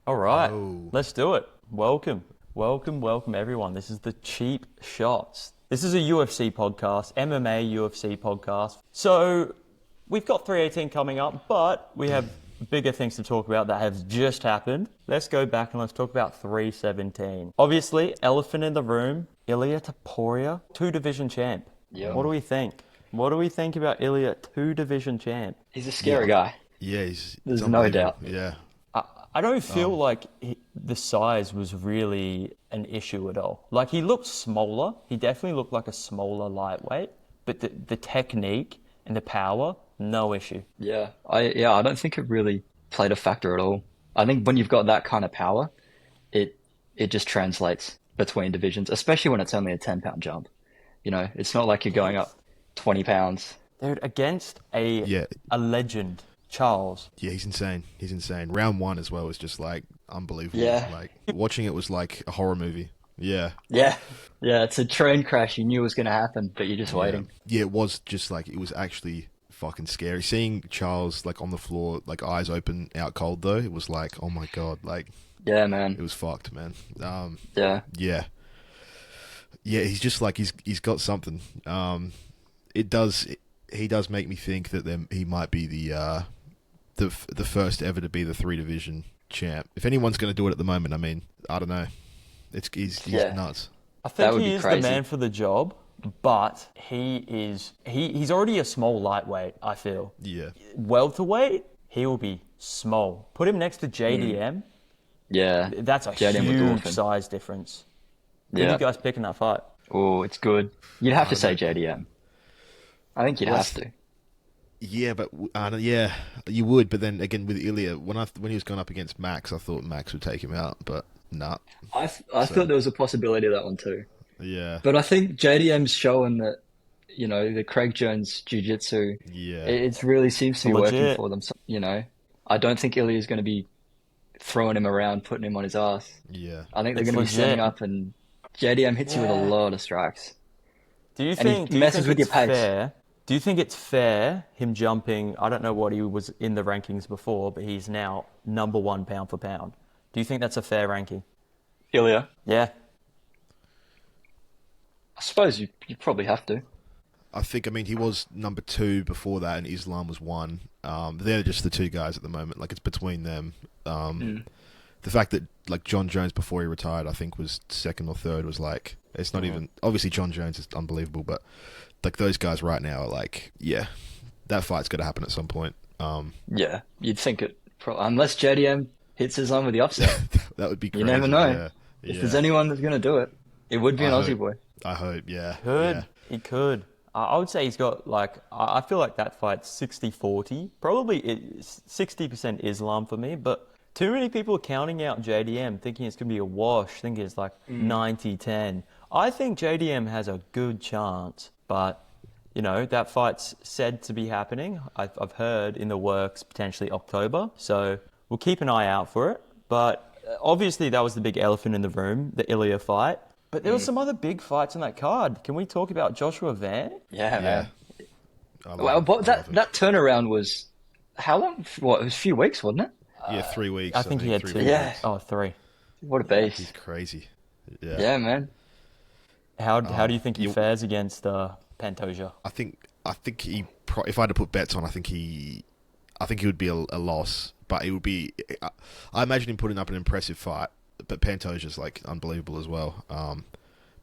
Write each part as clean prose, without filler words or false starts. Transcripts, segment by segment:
All right, Oh, let's do it. Welcome, everyone. This is the Cheap Shots. This is a UFC podcast, MMA UFC podcast. So we've got 318 coming up, but we have bigger things to talk about that have just happened. Let's go back and let's talk about 317. Obviously, elephant in the room, Ilia Topuria, two-division champ. What Yeah. do we think? What do we think about Ilia, two-division champ? He's a yeah, scary guy. yeah. It's There's no unbelievable. doubt. Yeah, I don't feel like the size was really an issue at all. Like he looked smaller. He definitely looked like a smaller lightweight, but the technique and the power, no issue. I don't think it really played a factor at all. I think when you've got that kind of power, it it just translates between divisions, especially when it's only a 10-pound jump. It's not like you're going up 20 pounds. Dude, against a yeah, a legend, Charles. yeah. He's insane. He's insane. Round one as well was just like unbelievable. Yeah. Like watching it was like a horror movie. Yeah, Yeah. Yeah, it's a train crash you knew was going to happen, but you're just yeah, waiting. yeah. It was just like it was actually fucking scary. Seeing Charles like on the floor, like eyes open, out cold though. It was like, oh my god, like Yeah, it man. was fucked, man. Yeah. Yeah, yeah. He's just like he's got something. It does. He does make me think that he might be the first ever to be the three division champ. If anyone's going to do it at the moment, I mean, I don't know. He's Yeah. nuts. I That think would he be is the crazy. man for the job, but he's already a small lightweight, I feel. Yeah, Welterweight, he will be small. Put him next to JDM. Yeah. That's a JDM would huge dwarf him. size difference. Who do Yeah. you guys pick in that fight? Oh, it's good. You'd have to say don't- JDM. I think you'd Well, have to. yeah, but yeah, you would. But then again, with Ilya, when he was going up against Max, I thought Max would take him out, but nah. I So thought there was a possibility of that one too. yeah, But I think JDM's showing that, the Craig Jones jiu-jitsu, yeah, it really seems to be working Legit. for them. So, I don't think Ilya's going to be throwing him around, putting him on his ass. yeah. I think they're It's going to be legit. setting up, and JDM hits you with a Yeah. lot of strikes. Do you And he think? Do you messes think with your it's pace. fair? Do you think it's fair him jumping? I don't know what he was in the rankings before, but he's now number one pound for pound. Do you think that's a fair ranking? Ilya, Yeah. I suppose you probably have to. I think. I mean, he was number two before that, and Islam was one. They're just the two guys at the moment. Like it's between them. The fact that like John Jones before he retired, I think was second or third, was like it's not even. Obviously, John Jones is unbelievable, but like those guys right now are like, yeah, that fight's got to happen at some point. Yeah, you'd think it. Unless JDM hits his line with the upset. That would be You crazy. never know. Yeah, If yeah. there's anyone that's going to do it, it would be an I Aussie hope. boy. I hope. Yeah. Could. Yeah. He could. I would say he's got like, I feel like that fight's 60-40. Probably 60% Islam for me, but too many people are counting out JDM, thinking it's going to be a wash, thinking it's like 90-10. I think JDM has a good chance, but, that fight's said to be happening. I've heard in the works potentially October, so we'll keep an eye out for it. But obviously that was the big elephant in the room, the Ilya fight. But there were some other big fights on that card. Can we talk about Joshua Van? Yeah, Yeah. man. I love Well, him. but I love him. that turnaround was how long? What? It was a few weeks, wasn't it? Yeah, 3 weeks. I think he had 3 two. weeks. Yeah. Oh, three. What a He's beast! crazy. Yeah. Yeah, man. How do you think he you- fares against Pantoja? I think if I had to put bets on, I think he would be a loss, but it would be. I imagine him putting up an impressive fight, but Pantoja's like unbelievable as well.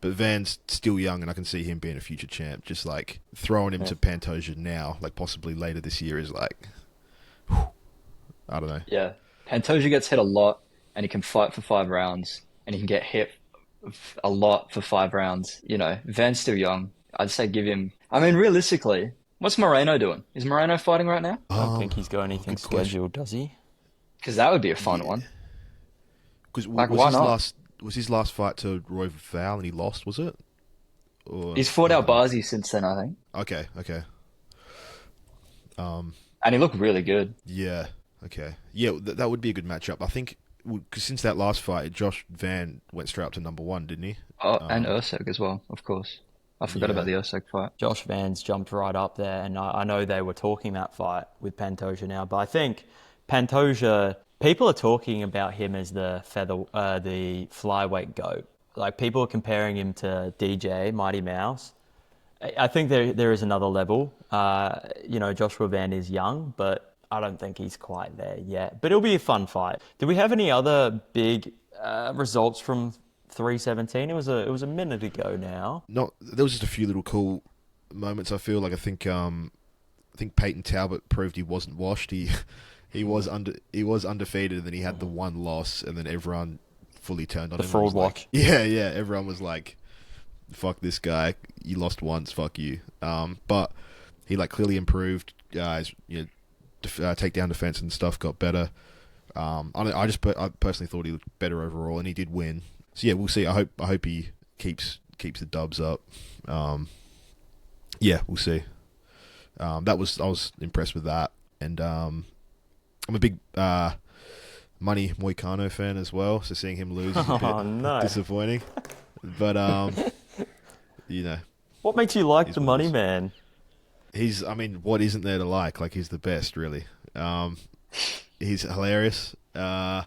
But Van's still young, and I can see him being a future champ. Just like throwing him to Pantoja now, like possibly later this year, is like, whew, I don't know. Yeah, Pantoja gets hit a lot, and he can fight for 5 rounds, and he can get hit a lot for 5 rounds. Van's still young. I'd say give him. I mean, realistically, what's Moreno doing? Is Moreno fighting right now? I don't think he's got anything good question. scheduled, does he? Because that would be a fun one. Because Like, was why his not? his last fight to Roy Val and he lost? Was it? Or He's fought Albazi since then, I think, okay. and he looked really good. Yeah. Okay. Yeah, that would be a good matchup. I think because since that last fight, Josh Van went straight up to number one, didn't he? Oh, and Usyk as well, of course. I forgot Yeah. about the Usyk fight. Josh Van's jumped right up there, and I know they were talking that fight with Pantoja now, but I think Pantoja People are talking about him as the flyweight goat. Like people are comparing him to DJ Mighty Mouse. I think there is another level. Joshua Van is young, but I don't think he's quite there yet. But it'll be a fun fight. Do we have any other big results from 317? It was a minute ago now. Not there was just a few little cool moments. I feel like I think Peyton Talbot proved he wasn't washed. He was undefeated, and then he had the one loss, and then everyone fully turned on The him. fraud watch. Yeah. Everyone was like, "Fuck this guy. You lost once. Fuck you." But he like clearly improved. His takedown defense and stuff got better. I personally thought he looked better overall, and he did win. So yeah, we'll see. I hope he keeps the dubs up. Yeah, we'll see. I was impressed with that, and I'm a big Money Moicano fan as well. So seeing him lose is a bit disappointing. But What makes you like he's the what Money it is. Man? What isn't there to like? Like, he's the best, really. He's hilarious. I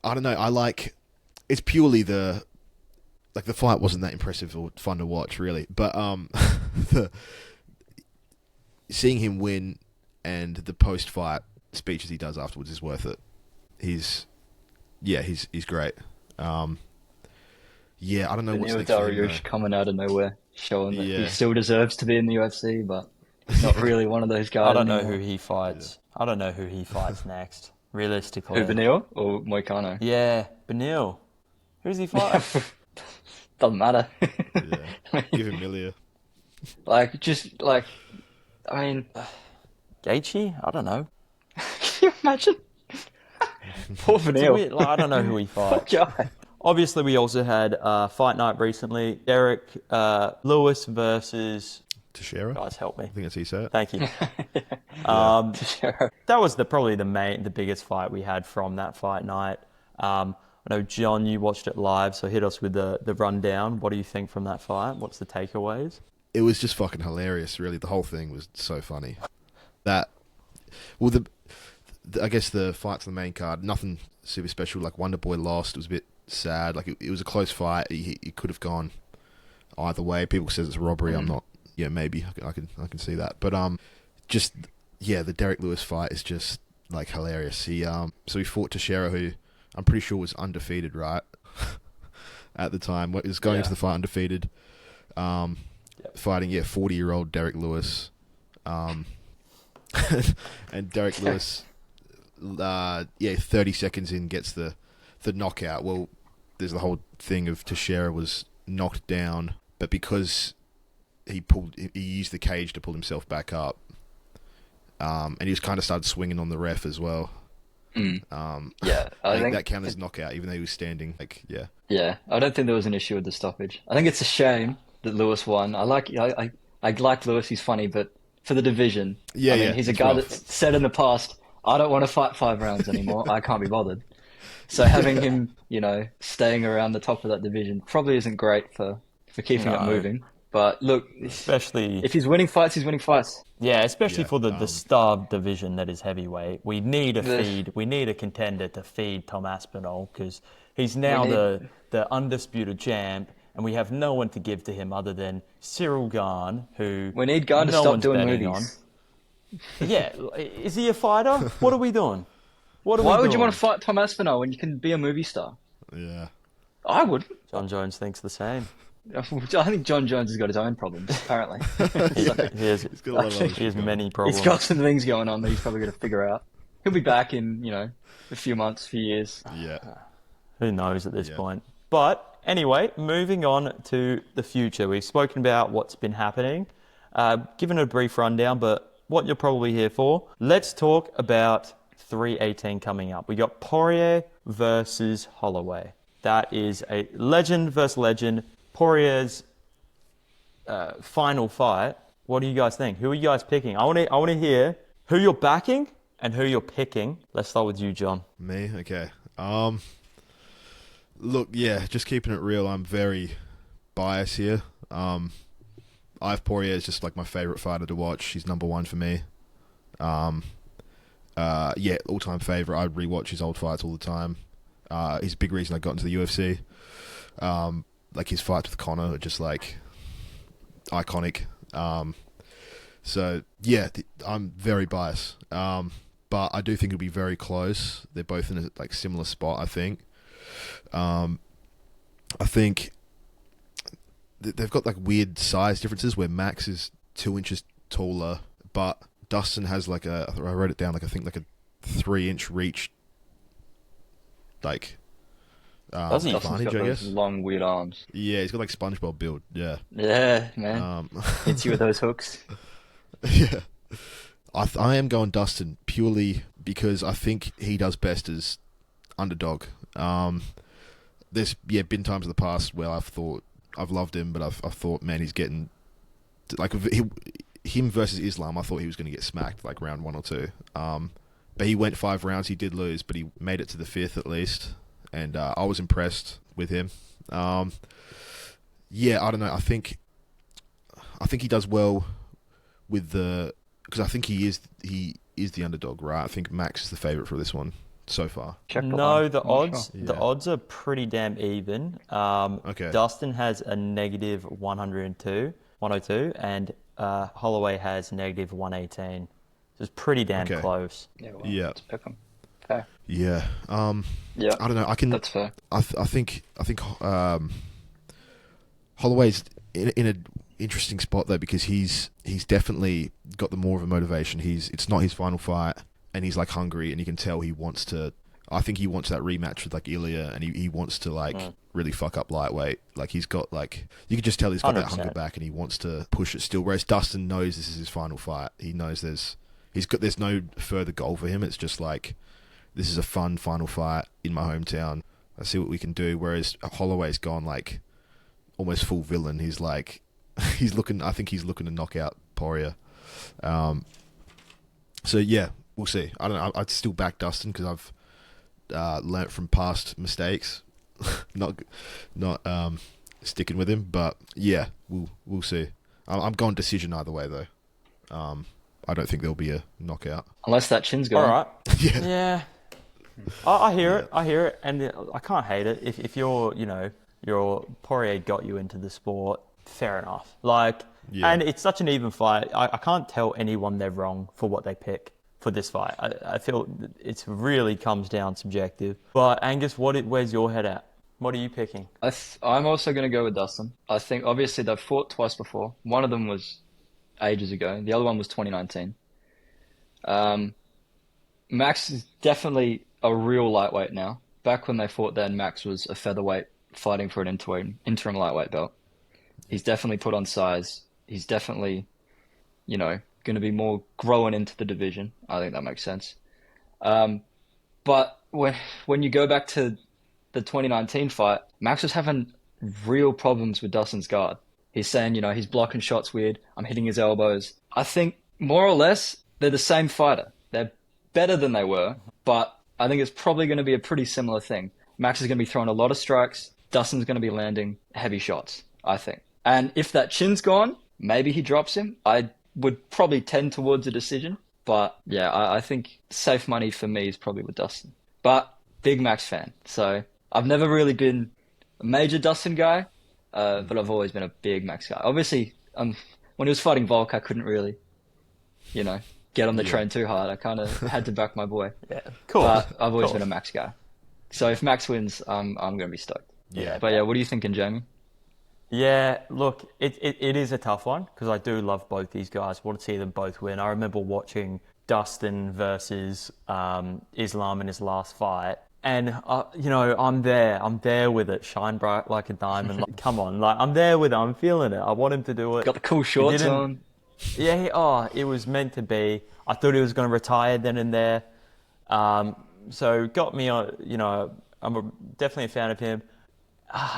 don't know. It's purely the fight wasn't that impressive or fun to watch, really. But seeing him win and the post-fight speeches he does afterwards is worth it. He's great. I don't know what's Neil next for him, Dariush coming out of nowhere, showing that Yeah. he still deserves to be in the UFC, but he's not really one of those guys I don't know anymore. who he fights. I don't know who he fights next. Realistically. Who, Benil or Moicano? Yeah, Benil. Who's he fighting? Doesn't matter. Yeah. Give him Milia. I mean, Gaethje? I don't know. can you imagine? Poor It's a Benil. weird- I don't know who he Poor fights. guy. Obviously, we also had fight night recently. Derek Lewis versus. Teixeira? Guys, help me. I think that's how you say it. Thank you. Sure. That was probably the biggest fight we had from that fight night. I know, John, you watched it live, so hit us with the rundown. What do you think from that fight? What's the takeaways? It was just fucking hilarious, really. The whole thing was so funny. I guess the fights on the main card, nothing super special. Like, Wonderboy lost. It was a bit sad. Like, it was a close fight. It could have gone either way. People says it's a robbery. I'm not. Yeah, maybe I can see that. But the Derek Lewis fight is just like hilarious. He fought Teixeira, who I'm pretty sure was undefeated, right? At the time, he was going into the fight undefeated. Fighting 40-year-old Derek Lewis, and Derek Lewis, 30 seconds in gets the knockout. Well, there's the whole thing of Teixeira was knocked down, but because he used the cage to pull himself back up, and he just kind of started swinging on the ref as well. Yeah, I think that counted as knockout, even though he was standing. Yeah, I don't think there was an issue with the stoppage. I think it's a shame that Lewis won. I like Lewis. He's funny, but for the division, he's a it's guy rough. that's said in the past, I don't want to fight 5 rounds anymore. I can't be bothered. So having him, staying around the top of that division probably isn't great for keeping it No. moving. But look, Especially, if he's winning fights, he's winning fights. yeah, especially Yeah, for the starved division that is heavyweight. We need a contender to feed Tom Aspinall, because he's now We need- the undisputed champ, and we have no one to give to him other than Cyril Gahn, who We need Guy to no stop one's doing betting movies. on. Yeah, is he a fighter? What are we doing? What are Why we would you doing? want to fight Tom Aspinall when you can be a movie star? Yeah. I would. John Jones thinks the same. I think John Jones has got his own problems, apparently. He has He's got a lot of other he has shit many He's problems. got some things going on that he's probably going to figure out. He'll be back in, a few months, few years. Yeah. Who knows at this Yeah. point? But anyway, moving on to the future. We've spoken about what's been happening, given a brief rundown, but what you're probably here for. Let's talk about 318 coming up. We got Poirier versus Holloway. That is a legend versus legend. Poirier's final fight. What do you guys think? Who are you guys picking? I want to hear who you're backing and who you're picking. Let's start with you, John. Me? Okay. Look, just keeping it real, I'm very biased here. Ive Poirier is just like my favorite fighter to watch. He's number one for me. Yeah, all-time favorite. I rewatch his old fights all the time. He's a big reason I got into the UFC. Like his fights with Conor are just like iconic. So yeah, I'm very biased. But I do think it'll be very close. They're both in a like similar spot, I think. I think they've got like weird size differences where Max is 2 inches taller, but Dustin has like I wrote it down, like I think like a 3-inch reach, like Does he? Dustin's advantage, got I those guess. long, weird arms. Yeah, he's got like SpongeBob build. Yeah. Yeah, man. Hits you with those hooks. Yeah. I am going Dustin purely because I think he does best as underdog. There's been times in the past where I've loved him, but I've thought, man, he's getting like him versus Islam. I thought he was going to get smacked like round 1 or 2. But he went 5 rounds. He did lose, but he made it to the 5th at least, and I was impressed with him. Yeah, I don't know. I think he does well with because I think he is the underdog, right? I think Max is the favorite for this one so far. Check the No, line. the I'm not odds sure. the Yeah. odds are pretty damn even. Okay. Dustin has a negative 102, and Holloway has negative 118. So it's pretty damn Okay. close. Yeah, well, Yeah. let's pick 'em. Okay. Yeah. Yeah, I don't know. I can. that's fair. I think Holloway's in an interesting spot though, because he's definitely got the more of a motivation. It's not his final fight, and he's like hungry, and you can tell he wants to. I think he wants that rematch with like Ilya, and he wants to like really fuck up lightweight. Like he's got like, you can just tell he's got that 100%. hunger back, and he wants to push it still. Whereas Dustin knows this is his final fight. He knows there's no further goal for him. It's just like, this is a fun final fight in my hometown. Let's see what we can do. Whereas Holloway's gone like almost full villain. He's like, I think he's looking to knock out Poirier. So yeah, we'll see. I don't know. I'd still back Dustin because I've learnt from past mistakes, not sticking with him. But yeah, we'll see. I'm going decision either way though. I don't think there'll be a knockout. Unless that chin's All gone. right. Yeah. Yeah. I hear it. I hear it, and I can't hate it. If you're, your Poirier got you into the sport, fair enough. Like, Yeah. and it's such an even fight. I can't tell anyone they're wrong for what they pick for this fight. I feel it really comes down subjective. But Angus, where's your head at? What are you picking? I'm also going to go with Dustin. I think obviously they've fought twice before. One of them was ages ago. The other one was 2019. Max is definitely a real lightweight now. Back when they fought then, Max was a featherweight fighting for an interim lightweight belt. He's definitely put on size. He's definitely, going to be more growing into the division. I think that makes sense. But when you go back to the 2019 fight, Max was having real problems with Dustin's guard. He's saying, he's blocking shots weird. I'm hitting his elbows. I think more or less they're the same fighter. They're better than they were, but I think it's probably going to be a pretty similar thing. Max is going to be throwing a lot of strikes. Dustin's going to be landing heavy shots, I think. And if that chin's gone, maybe he drops him. I would probably tend towards a decision. But yeah, I think safe money for me is probably with Dustin. But big Max fan. So I've never really been a major Dustin guy, but I've always been a big Max guy. Obviously, when he was fighting Volk, I couldn't really, get on the train too hard. I kind of had to back my boy. Yeah, cool. But I've always Cool. been a Max guy. So if Max wins, I'm going to be stoked. Yeah. But yeah, what are you thinking, Jamie? Yeah, look, it is a tough one because I do love both these guys. Want to see them both win. I remember watching Dustin versus Islam in his last fight, and I'm there with it. Shine bright like a diamond. Like, come on, like I'm there with it. I'm feeling it. I want him to do it. Got the cool shorts didn't- on. Yeah, it was meant to be. I thought he was going to retire then and there. So got me on. Definitely a fan of him.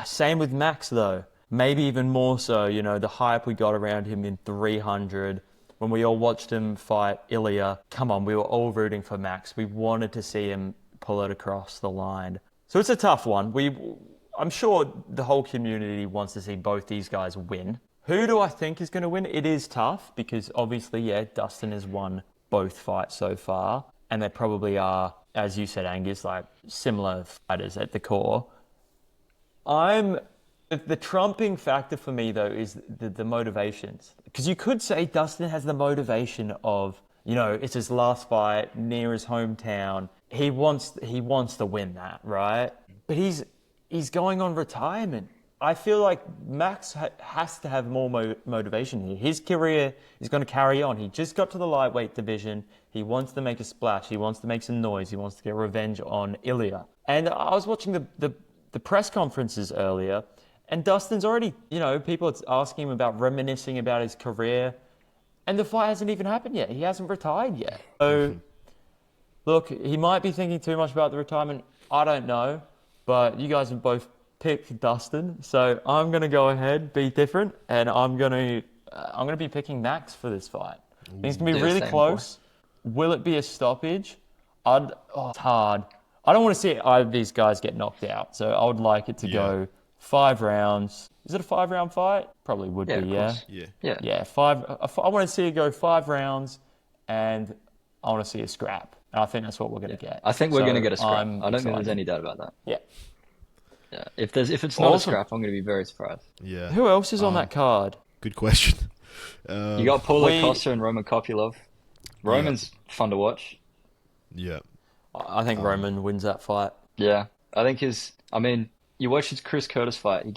Same with Max though. Maybe even more so, the hype we got around him in 300 when we all watched him fight Ilya. Come on, we were all rooting for Max. We wanted to see him pull it across the line. So it's a tough one. I'm sure the whole community wants to see both these guys win. Who do I think is going to win? It is tough because obviously, Dustin has won both fights so far. and they probably are, as you said, Angus, like similar fighters at the core. The trumping factor for me though is the motivations, because you could say Dustin has the motivation of, it's his last fight near his hometown. He wants to win that, right? But he's going on retirement. I feel like Max has to have more motivation here. His career is going to carry on. He just got to the lightweight division. He wants to make a splash. He wants to make some noise. He wants to get revenge on Ilya. And I was watching the press conferences earlier, and Dustin's already, people are asking him about reminiscing about his career, and the fight hasn't even happened yet. He hasn't retired yet. So, look, he might be thinking too much about the retirement. I don't know, but you guys have both picked Dustin, so I'm gonna go ahead, be different, and I'm gonna be picking Max for this fight. I think it's gonna be really close. Will it be a stoppage? It's hard. I don't want to see either of these guys get knocked out, so I would like it to go 5 rounds. Is it a 5-round fight? Probably would be, yeah. Yeah, 5. I want to see it go 5 rounds, and I want to see a scrap. And I think that's what we're going to get. I think we're going to get a scrap. I don't think there's any doubt about that. Yeah. Yeah. If it's not a scrap, I'm going to be very surprised. Yeah. Who else is on that card? Good question. You got Paulo Costa and Roman Kopylov. Roman's fun to watch. Yeah. I think Roman wins that fight. Yeah. I think you watch his Chris Curtis fight. He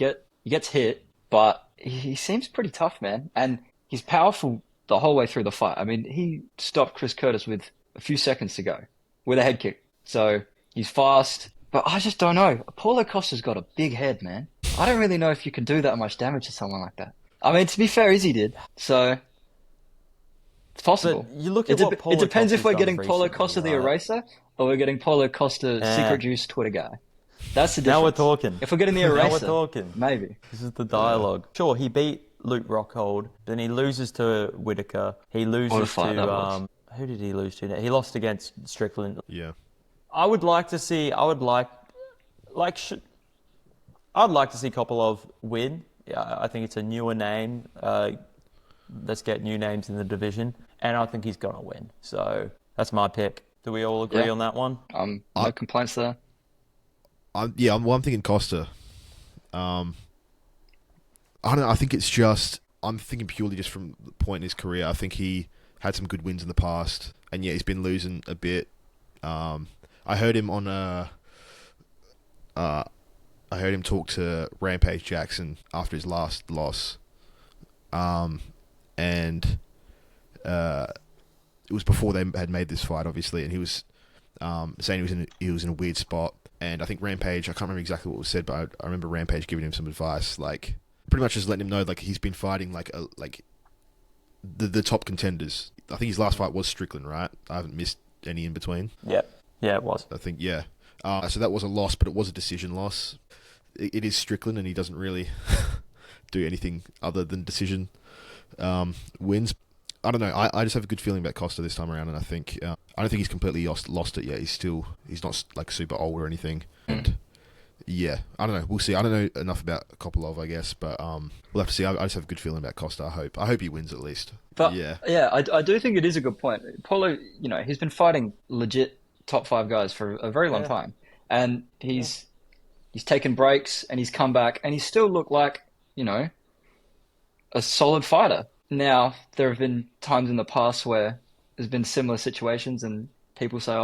gets hit, but he seems pretty tough, man. And he's powerful the whole way through the fight. I mean, he stopped Chris Curtis with a few seconds to go with a head kick. So he's fast, but I just don't know. Paulo Costa's got a big head, man. I don't really know if you can do that much damage to someone like that. I mean, to be fair, Izzy did. So it's possible. But you look at it depends if we're getting Paulo Costa the Eraser or we're getting Paulo Costa Secret Juice Twitter guy. That's the difference. Now we're talking. If we're getting the Eraser, now we're talking. Maybe. This is the dialogue. Sure, he beat Luke Rockhold, then he loses to Whitaker. He loses to who did he lose to? He lost against Strickland. Yeah. I would like to see. I'd like to see Kopylov win. Yeah, I think it's a newer name. Let's get new names in the division, and I think he's gonna win. So that's my pick. Do we all agree on that one? No complaints there. I'm thinking Costa. I don't know. I think it's just I'm thinking purely just from the point in his career. I think he had some good wins in the past, and he's been losing a bit. I heard him on I heard him talk to Rampage Jackson after his last loss, and it was before they had made this fight, obviously, and he was saying he was in a weird spot. And I think Rampage, I can't remember exactly what was said, but I remember Rampage giving him some advice, like pretty much just letting him know like he's been fighting like the top contenders. I think his last fight was Strickland, right? I haven't missed any in between. Yeah, it was. I think so that was a loss, but it was a decision loss. It is Strickland, and he doesn't really do anything other than decision wins. I don't know. I just have a good feeling about Costa this time around, and I think I don't think he's completely lost it yet. He's not like super old or anything. And I don't know. We'll see. I don't know enough about Kopylov, I guess, but we'll have to see. I just have a good feeling about Costa. I hope he wins at least. But I do think it is a good point. Paulo, he's been fighting legit top 5 guys for a very long time, and he's taken breaks and he's come back and he still looked like a solid fighter. Now, there have been times in the past where there's been similar situations and people say,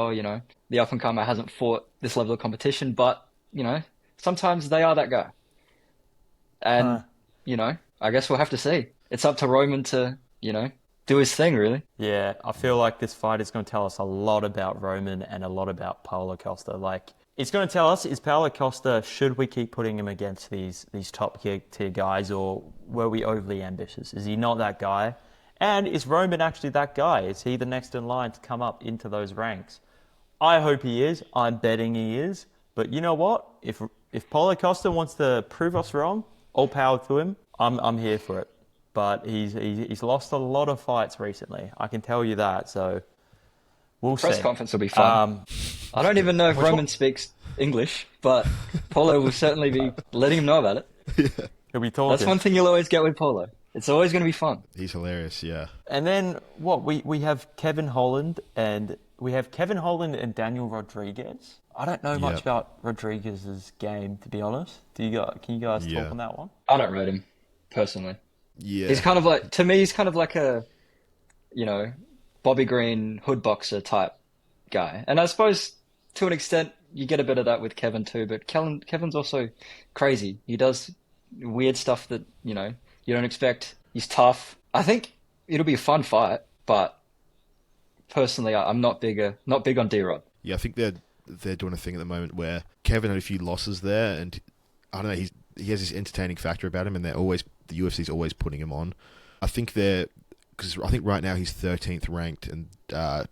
the up-and-comer hasn't fought this level of competition, but, sometimes they are that guy. And, I guess we'll have to see. It's up to Roman to, do his thing, really. Yeah, I feel like this fight is going to tell us a lot about Roman and a lot about Paulo Costa. Like, it's going to tell us, is Paulo Costa, should we keep putting him against these top tier guys, or were we overly ambitious? Is he not that guy? And is Roman actually that guy? Is he the next in line to come up into those ranks? I hope he is. I'm betting he is. But you know what? If Paulo Costa wants to prove us wrong, all power to him. I'm here for it. But he's lost a lot of fights recently. I can tell you that. So we'll see. Press conference will be fun. I don't even know if Roman speaks English, but Paulo will certainly be letting him know about it. Yeah. He'll be talking. That's one thing you'll always get with Paulo. It's always going to be fun. He's hilarious, yeah. And then we have Kevin Holland and we have Kevin Holland and Daniel Rodriguez. I don't know much Yep. about Rodriguez's game, to be honest. Can you guys talk Yeah. on that one? I don't rate him personally. Yeah. He's kind of like, to me, he's kind of like a, you know, Bobby Green hood boxer type guy. And I suppose to an extent you get a bit of that with Kevin too, but Kevin's also crazy. He does weird stuff that, you know, you don't expect. He's tough. I think it'll be a fun fight, but personally I'm not big on D-Rod. Yeah, I think they're doing a thing at the moment where Kevin had a few losses there, and I don't know, he has this entertaining factor about him, and the UFC's always putting him on. I think because I think right now he's 13th ranked, and I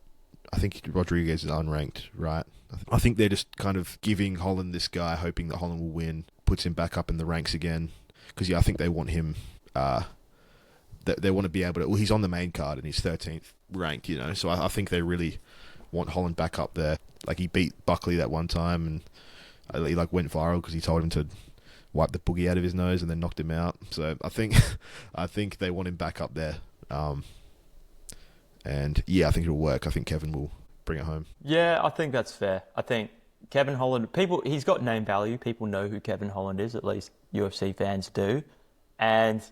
think Rodriguez is unranked, right? I think they're just kind of giving Holland this guy, hoping that Holland will win, puts him back up in the ranks again. Because I think they want him. They want to be able to. Well, he's on the main card and he's 13th ranked, you know. So I think they really want Holland back up there. Like he beat Buckley that one time, and he like went viral because he told him to wipe the boogie out of his nose and then knocked him out. So I think they want him back up there. And yeah, I think it'll work. I think Kevin will bring it home. Yeah, I think that's fair. I think Kevin Holland, he's got name value. People know who Kevin Holland is, at least UFC fans do. And,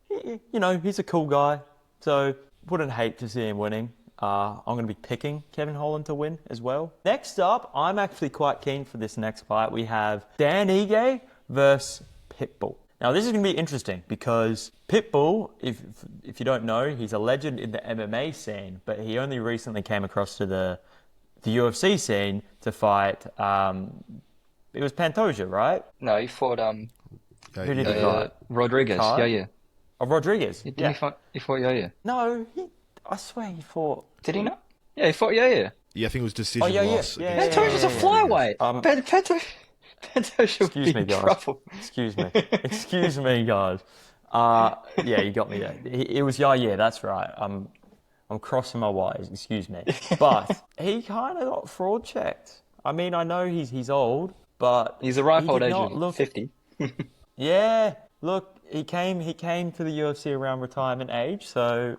you know, he's a cool guy. So wouldn't hate to see him winning. I'm going to be picking Kevin Holland to win as well. Next up, I'm actually quite keen for this next fight. We have Dan Ige versus Pitbull. Now, this is going to be interesting because Pitbull, if you don't know, he's a legend in the MMA scene, but he only recently came across to the UFC scene to fight. It was Pantoja, right? No, he fought Who did he fight? Rodriguez. Kyle? Yeah. Oh, Rodriguez. Didn't Yeah. he fought yeah. No, I swear he fought. Did he not? Yeah, he fought yeah. Yeah, I think it was decision Oh, yeah. loss. Yeah, against Pantoja's a flyweight. Pantoja would Excuse be me, in guys. trouble. Excuse me, guys. Yeah, you got me there. It was yeah. That's right. I'm crossing my wires. Excuse me. But he kind of got fraud checked. I mean, I know he's old, but He's a ripe he old did age not of look 50. Yeah, look, he came to the UFC around retirement age, so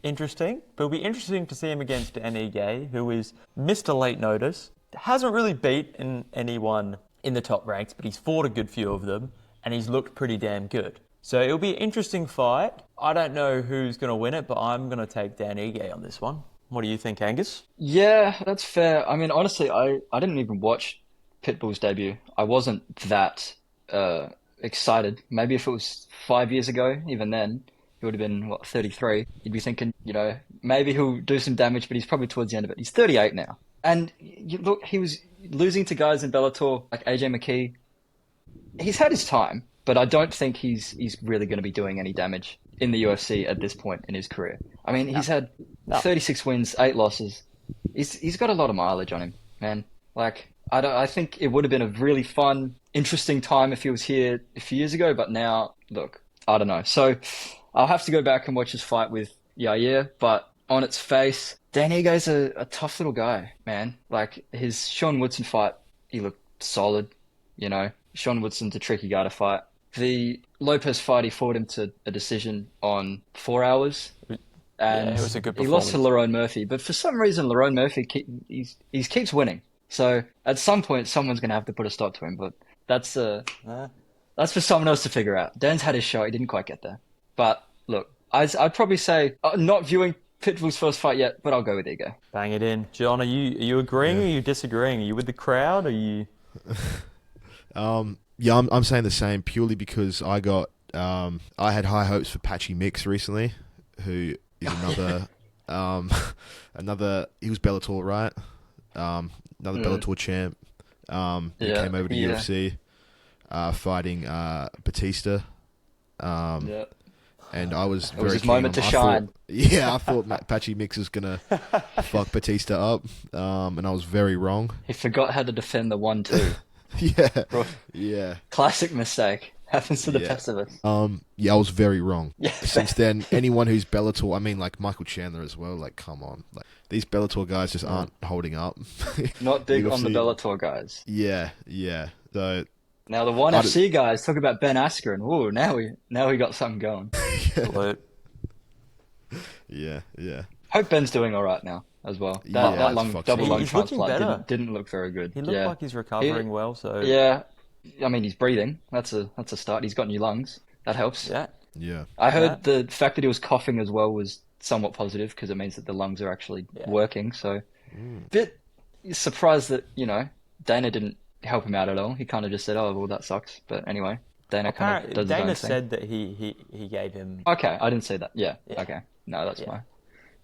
interesting. But it'll be interesting to see him against Dan Ige, who is Mr. Late Notice. Hasn't really beaten anyone in the top ranks, but he's fought a good few of them, and he's looked pretty damn good. So it'll be an interesting fight. I don't know who's going to win it, but I'm going to take Dan Ige on this one. What do you think, Angus? Yeah, that's fair. I mean, honestly, I didn't even watch Pitbull's debut. I wasn't that excited. Maybe if it was 5 years ago, even then, he would have been, 33. You'd be thinking, maybe he'll do some damage, but he's probably towards the end of it. He's 38 now. And look, he was losing to guys in Bellator like AJ McKee. He's had his time, but I don't think he's really going to be doing any damage in the UFC at this point in his career. I mean, he's had 36 wins, 8 losses. He's got a lot of mileage on him, man. Like, I think it would have been a really fun, interesting time if he was here a few years ago, but now, look, I don't know. So I'll have to go back and watch his fight with Yair, but on its face, Dan Ige's a tough little guy, man. Like, his Sean Woodson fight, he looked solid, Sean Woodson's a tricky guy to fight. The Lopez fight, he fought him to a decision on 4 hours. And it was a good he lost to performance. Lerone Murphy, but for some reason, Lerone Murphy he keeps winning. So at some point, someone's going to have to put a stop to him. But that's for someone else to figure out. Dan's had his shot; he didn't quite get there. But look, I'd probably say not viewing Pitbull's first fight yet, but I'll go with Ige. Bang it in. John, are you agreeing or are you disagreeing? Are you with the crowd? Are you... Yeah, I'm saying the same purely because I had high hopes for Patchy Mix recently, who is another he was Bellator, right? Another Bellator champ. He came over to UFC, fighting Batista. And I was very his keen moment to shine. I thought Patchy Mix was gonna fuck Batista up, and I was very wrong. He forgot how to defend the 1-2. Yeah. Classic mistake. Happens to the best of us. I was very wrong. Yeah. Since then, anyone who's Bellator, I mean, like Michael Chandler as well. Like, come on, like these Bellator guys just aren't holding up. Not big on the UFC. Bellator guys. Yeah. So Now the ONE FC guys talk about Ben Askren. Ooh, now we got something going. Salute. yeah. Hope Ben's doing all right now. as well. Yeah, That it's lung fucked. double lung He's looking transplant better. didn't look very good. He looked Yeah. like he's recovering well, so Yeah, I mean he's breathing. That's a start. He's got new lungs. That helps. yeah. Yeah. I Yeah. heard the fact that he was coughing as well was somewhat positive because it means that the lungs are actually Yeah. working. So, bit surprised that Dana didn't help him out at all. He kind of just said, "Oh, well, that sucks." But anyway, Dana kind of Apparently, does his own Dana thing. said that he gave him. Okay, I didn't say that. Yeah. Yeah. Okay. No, that's Yeah.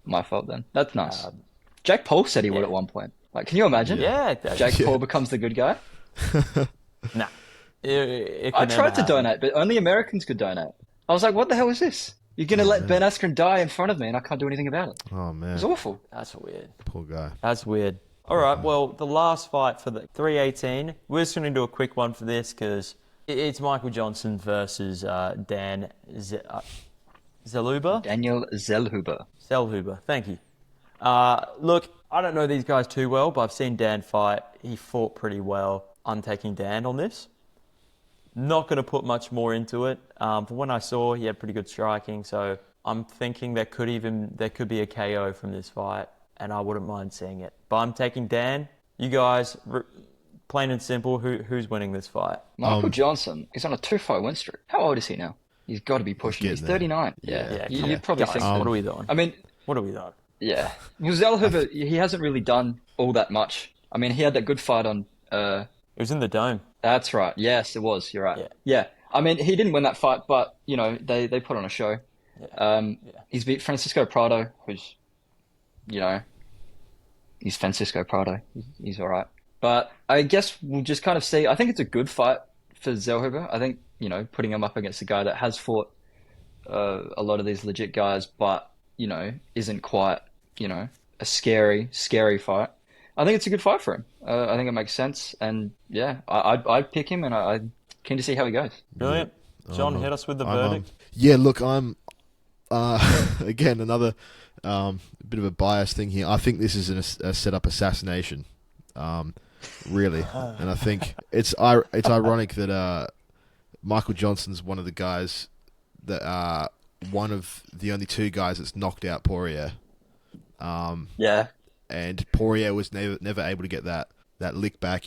my fault then. That's nice. Jake Paul said he would yeah. at one point. Like, can you imagine? Yeah, Jake Yeah. Paul becomes the good guy. nah. It I could never tried to happen. donate, but only Americans could donate. I was like, what the hell is this? You're going to let Ben Askren die in front of me and I can't do anything about it. Oh man, It's awful. That's weird. poor guy. That's weird. All right, well, the last fight for the 318, we're just going to do a quick one for this because it's Michael Johnson versus Dan Zeluba? Daniel Zellhuber. Zellhuber, thank you. Look, I don't know these guys too well, but I've seen Dan fight. He fought pretty well. I'm taking Dan on this. Not going to put much more into it. From when I saw, he had pretty good striking, so I'm thinking there could be a KO from this fight, and I wouldn't mind seeing it. But I'm taking Dan. You guys, plain and simple, who's winning this fight? Michael Johnson is on a 2-fight win streak. How old is he now? He's got to be pushing. He's getting there. 39. Yeah. Yeah. come You'd on. probably Guys, think what that. are we doing? I mean, What are we doing? yeah. Well, Zellhuber, he hasn't really done all that much. I mean, he had that good fight on... It was in the dome. That's right. Yes, it was. You're right. Yeah. Yeah. I mean, he didn't win that fight, but, they put on a show. Yeah. He's beat Francisco Prado, who's, he's Francisco Prado. He's all right. But I guess we'll just kind of see. I think it's a good fight for Zellhuber. I think, putting him up against a guy that has fought a lot of these legit guys, but, isn't quite, a scary fight. I think it's a good fight for him. I think it makes sense. And, yeah, I'd pick him, and I'm keen to see how he goes. Brilliant. John, hit us with the I'm, verdict. yeah, look, I'm again another bit of a biased thing here. I think this is a set-up assassination, really, and I think it's ironic that Michael Johnson's one of the guys that one of the only two guys that's knocked out Poirier. Yeah. And Poirier was never able to get that lick back,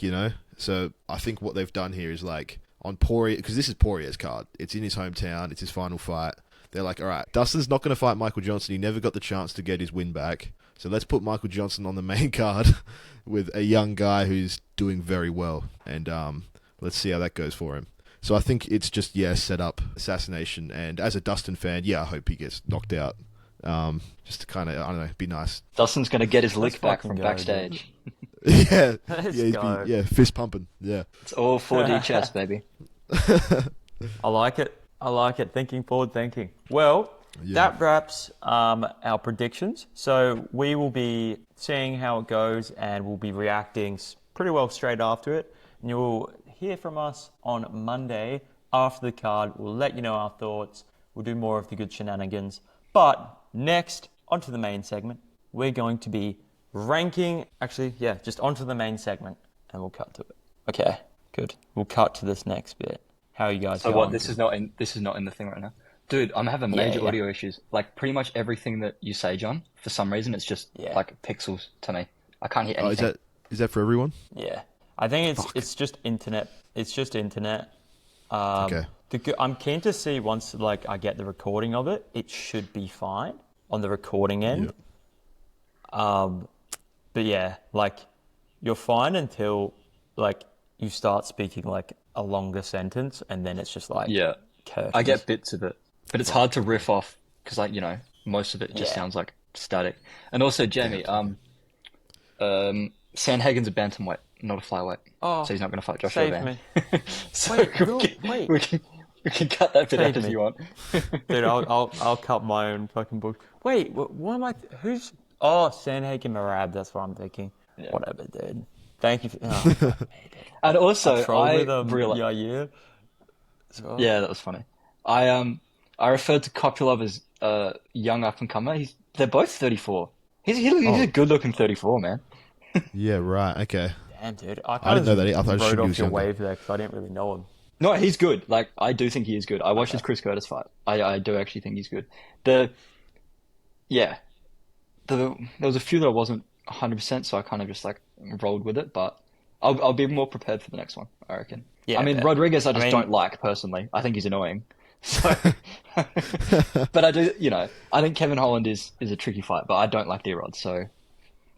So I think what they've done here is like on Poirier, because this is Poirier's card. It's in his hometown. It's his final fight. They're like, all right, Dustin's not going to fight Michael Johnson. He never got the chance to get his win back. So let's put Michael Johnson on the main card with a young guy who's doing very well. And let's see how that goes for him. So I think it's just, set up assassination. And as a Dustin fan, I hope he gets knocked out. Just to kind of, I don't know, be nice. Dustin's going to get his lick back fucking from go, backstage. yeah, Let's he'd go. be, fist pumping. Yeah. It's all 4D chess, baby. I like it. Thinking forward thinking. Well, that wraps our predictions. So we will be seeing how it goes and we'll be reacting pretty well straight after it. And you'll hear from us on Monday after the card. We'll let you know our thoughts. We'll do more of the good shenanigans. But next, onto the main segment, we're going to be ranking... Actually, just onto the main segment and we'll cut to it. Okay, good. We'll cut to this next bit. How are you guys So going? what? This is not in the thing right now, dude. I'm having major yeah. audio issues. Like pretty much everything that you say, John. For some reason, it's just like pixels to me. I can't hear anything. Is that for everyone? Yeah. I think it's just internet. It's just internet. Okay. I'm keen to see once I get the recording of it. It should be fine on the recording end. But yeah, you're fine until you start speaking a longer sentence, and then it's just curtains. I get bits of it, but it's hard to riff off because most of it just sounds like static. And also, Jamie, Sandhagen's a bantamweight, not a flyweight, so he's not going to fight Joshua save Van. me. So Wait. we can cut that bit Save out if me. you want. Dude, I'll cut my own fucking book. Wait, what am I? Who's? Oh, Sandhagen Marab. That's what I'm thinking. Yeah. Whatever, dude. Thank you. For, And also, trolled I with realized. Yair as well. Yeah, that was funny. I referred to Kopylov as young up and comer. They're both 34. He's a good looking 34, man. Yeah, right. Okay. Damn, dude. I didn't know that. I thought rode he off was your younger. wave there because I didn't really know him. No, he's good. I do think he is good. I watched his Chris Curtis fight. I do actually think he's good. there was a few that I wasn't 100%, so I kind of just like rolled with it. But I'll be more prepared for the next one, I reckon. Yeah, I mean, bet. Rodriguez, I I just mean, don't like personally. I think he's annoying. So, but I do, I think Kevin Holland is a tricky fight, but I don't like D-Rod. So,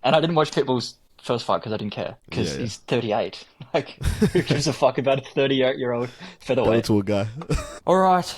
and I didn't watch Pitbull's first fight because I didn't care because Yeah. he's 38. Like, who gives a fuck about a 38-year-old featherweight? Bellator guy. all right,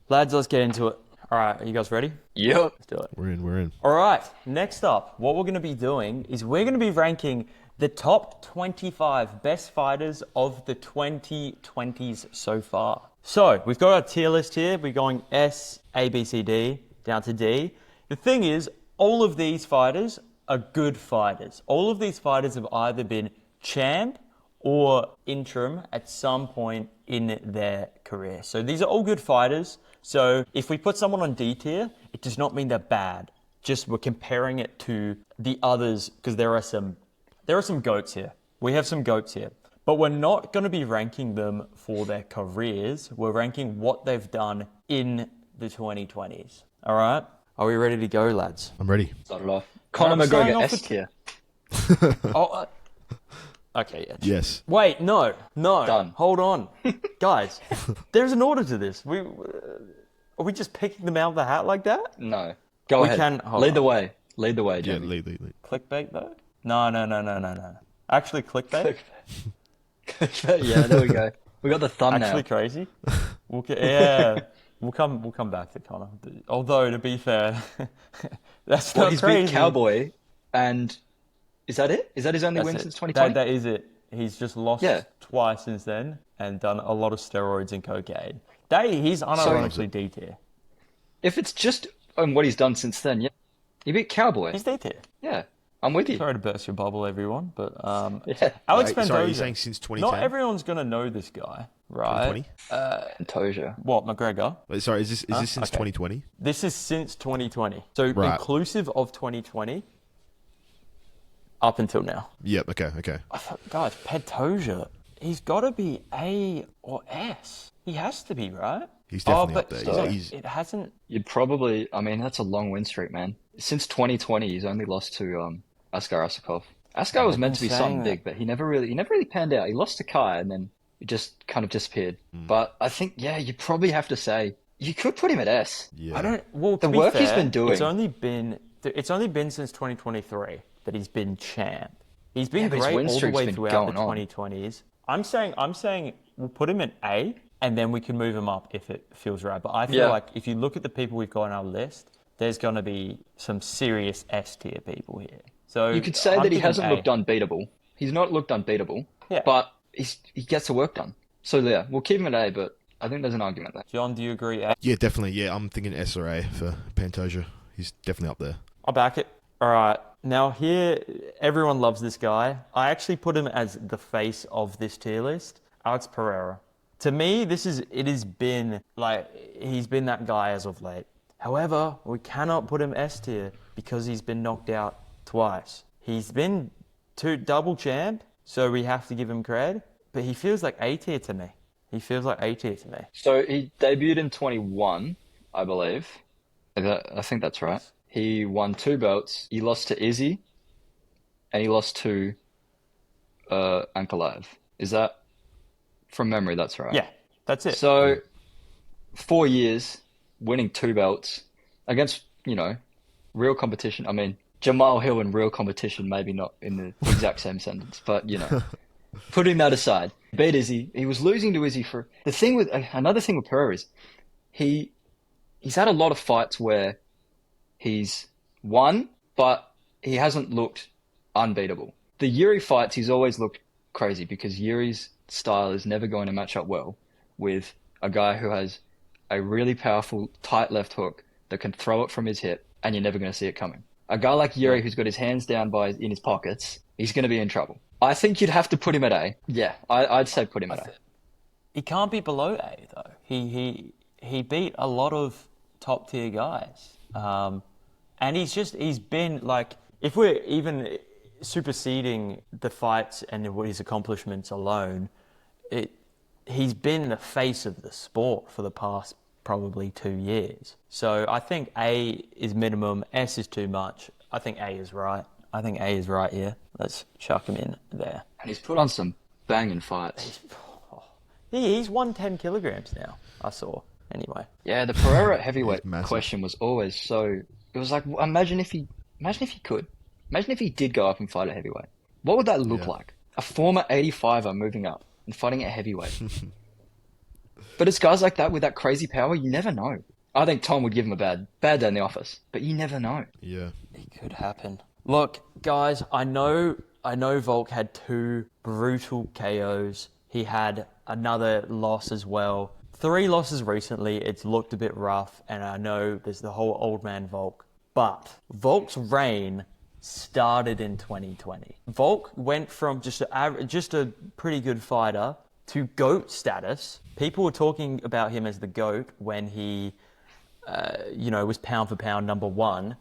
lads, let's get into it. All right, are you guys ready? Yep. Let's do it. We're in. All right, next up, what we're going to be doing is we're going to be ranking the top 25 best fighters of the 2020s so far. So, we've got our tier list here. We're going S, A, B, C, D, down to D. The thing is, all of these fighters are good fighters. All of these fighters have either been champ or interim at some point in their career. So these are all good fighters. So if we put someone on D tier, it does not mean they're bad. Just we're comparing it to the others because there are some goats here. We have some goats here. But we're not going to be ranking them for their careers. We're ranking what they've done in the 2020s. All right? Are we ready to go, lads? I'm ready. Start it off. Conor I'm starting McGregor off S tier. Oh, okay, yeah. Yes. Wait, no. Done. Hold on. Guys, there's an order to this. Are we just picking them out of the hat like that? No. Go We ahead. can- hold Lead the on. way. Lead the way, Yeah, Jamie. lead. Clickbait, though? No. Actually, clickbait? Yeah, there we go. We got the thumbnail. Actually crazy. Yeah, we'll come back to Connor. Although to be fair, that's Well, not he's crazy. beat Cowboy, and is that it? Is that his only That's win it. since 2020? That is it. He's just lost Yeah. twice since then and done a lot of steroids and cocaine. He's unironically D tier. If it's just on what he's done since then, yeah. He beat Cowboy. He's D tier. Yeah, I'm with you. Sorry to burst your bubble, everyone, but Yeah. Alex Wait, sorry, Pantoja. you're saying since 2010? Not everyone's gonna know this guy, right? 2020? Toja. What, McGregor? Wait, sorry, is this since Okay. 2020? This is since 2020. So Right. inclusive of 2020 up until now. Yep, okay. I thought, guys, Pantoja, he's got to be A or S. He has to be, right? He's definitely but up there. still, He's- it hasn't. You'd probably, I mean, that's a long win streak, man. Since 2020, he's only lost to Askar Asakov. Askar was meant to be saying something that. big, but he never really panned out. He lost to Kai, and then it just kind of disappeared. Hmm. But I think, yeah, you probably have to say you could put him at S. Yeah. I don't. Well, The to be work he's fair, been doing. It's only been since 2023 that he's been champ. He's been Yeah, but his great win all the streak's way been throughout the going on. 2020s. I'm saying we'll put him at A, and then we can move him up if it feels right. But I feel Yeah. like if you look at the people we've got on our list, there's going to be some serious S tier people here. So You could say I'm that he thinking hasn't A. looked unbeatable. He's not looked unbeatable, Yeah. but he gets the work done. So yeah, we'll keep him at A, but I think there's an argument there. John, do you agree? A? Yeah, definitely. Yeah, I'm thinking S or A for Pantoja. He's definitely up there. I'll back it. All right. Now here, everyone loves this guy. I actually put him as the face of this tier list. Alex Pereira. To me, it has been like he's been that guy as of late. However, we cannot put him S tier because he's been knocked out twice. He's been double champ, so we have to give him cred. But he feels like A tier to me. So he debuted in 21, I believe. I think that's right. He won 2 belts. He lost to Izzy, and he lost to Ankalaev. Is that from memory? That's right. Yeah, that's it. So 4 years, winning 2 belts against, real competition. I mean, Jamal Hill in real competition, maybe not in the exact same sentence, but, putting that aside, beat Izzy. He was losing to Izzy for... Another thing with Pereira is he's had a lot of fights where he's won, but he hasn't looked unbeatable. The Yuri fights, he's always looked crazy because Yuri's style is never going to match up well with a guy who has a really powerful, tight left hook that can throw it from his hip, and you're never going to see it coming. A guy like Yuri who's got his hands down in his pockets, he's going to be in trouble. I think you'd have to put him at A. Yeah, I'd say put him at A. He can't be below A though. He beat a lot of top tier guys, and he's been like, if we're even superseding the fights and his accomplishments alone, he's been the face of the sport for the past probably 2 years. So I think A is minimum, S is too much. I think A is right. I think A is right here. Let's chuck him in there. And he's put on some banging fights. He's won 10 kilograms now, I saw. Anyway. Yeah, the Pereira heavyweight massive. question was always so. It was like, imagine if he could. Imagine if he did go up and fight at heavyweight. What would that look like? A former 85er moving up and fighting at heavyweight. But it's guys like that with that crazy power, you never know. I think Tom would give him a bad day in the office, but you never know. Yeah. It could happen. Look, guys, I know Volk had 2 brutal KOs. He had another loss as well. 3 losses recently. It's looked a bit rough, and I know there's the whole old man Volk. But Volk's reign started in 2020. Volk went from just a pretty good fighter to GOAT status. People were talking about him as the GOAT when he, was pound for pound number 1.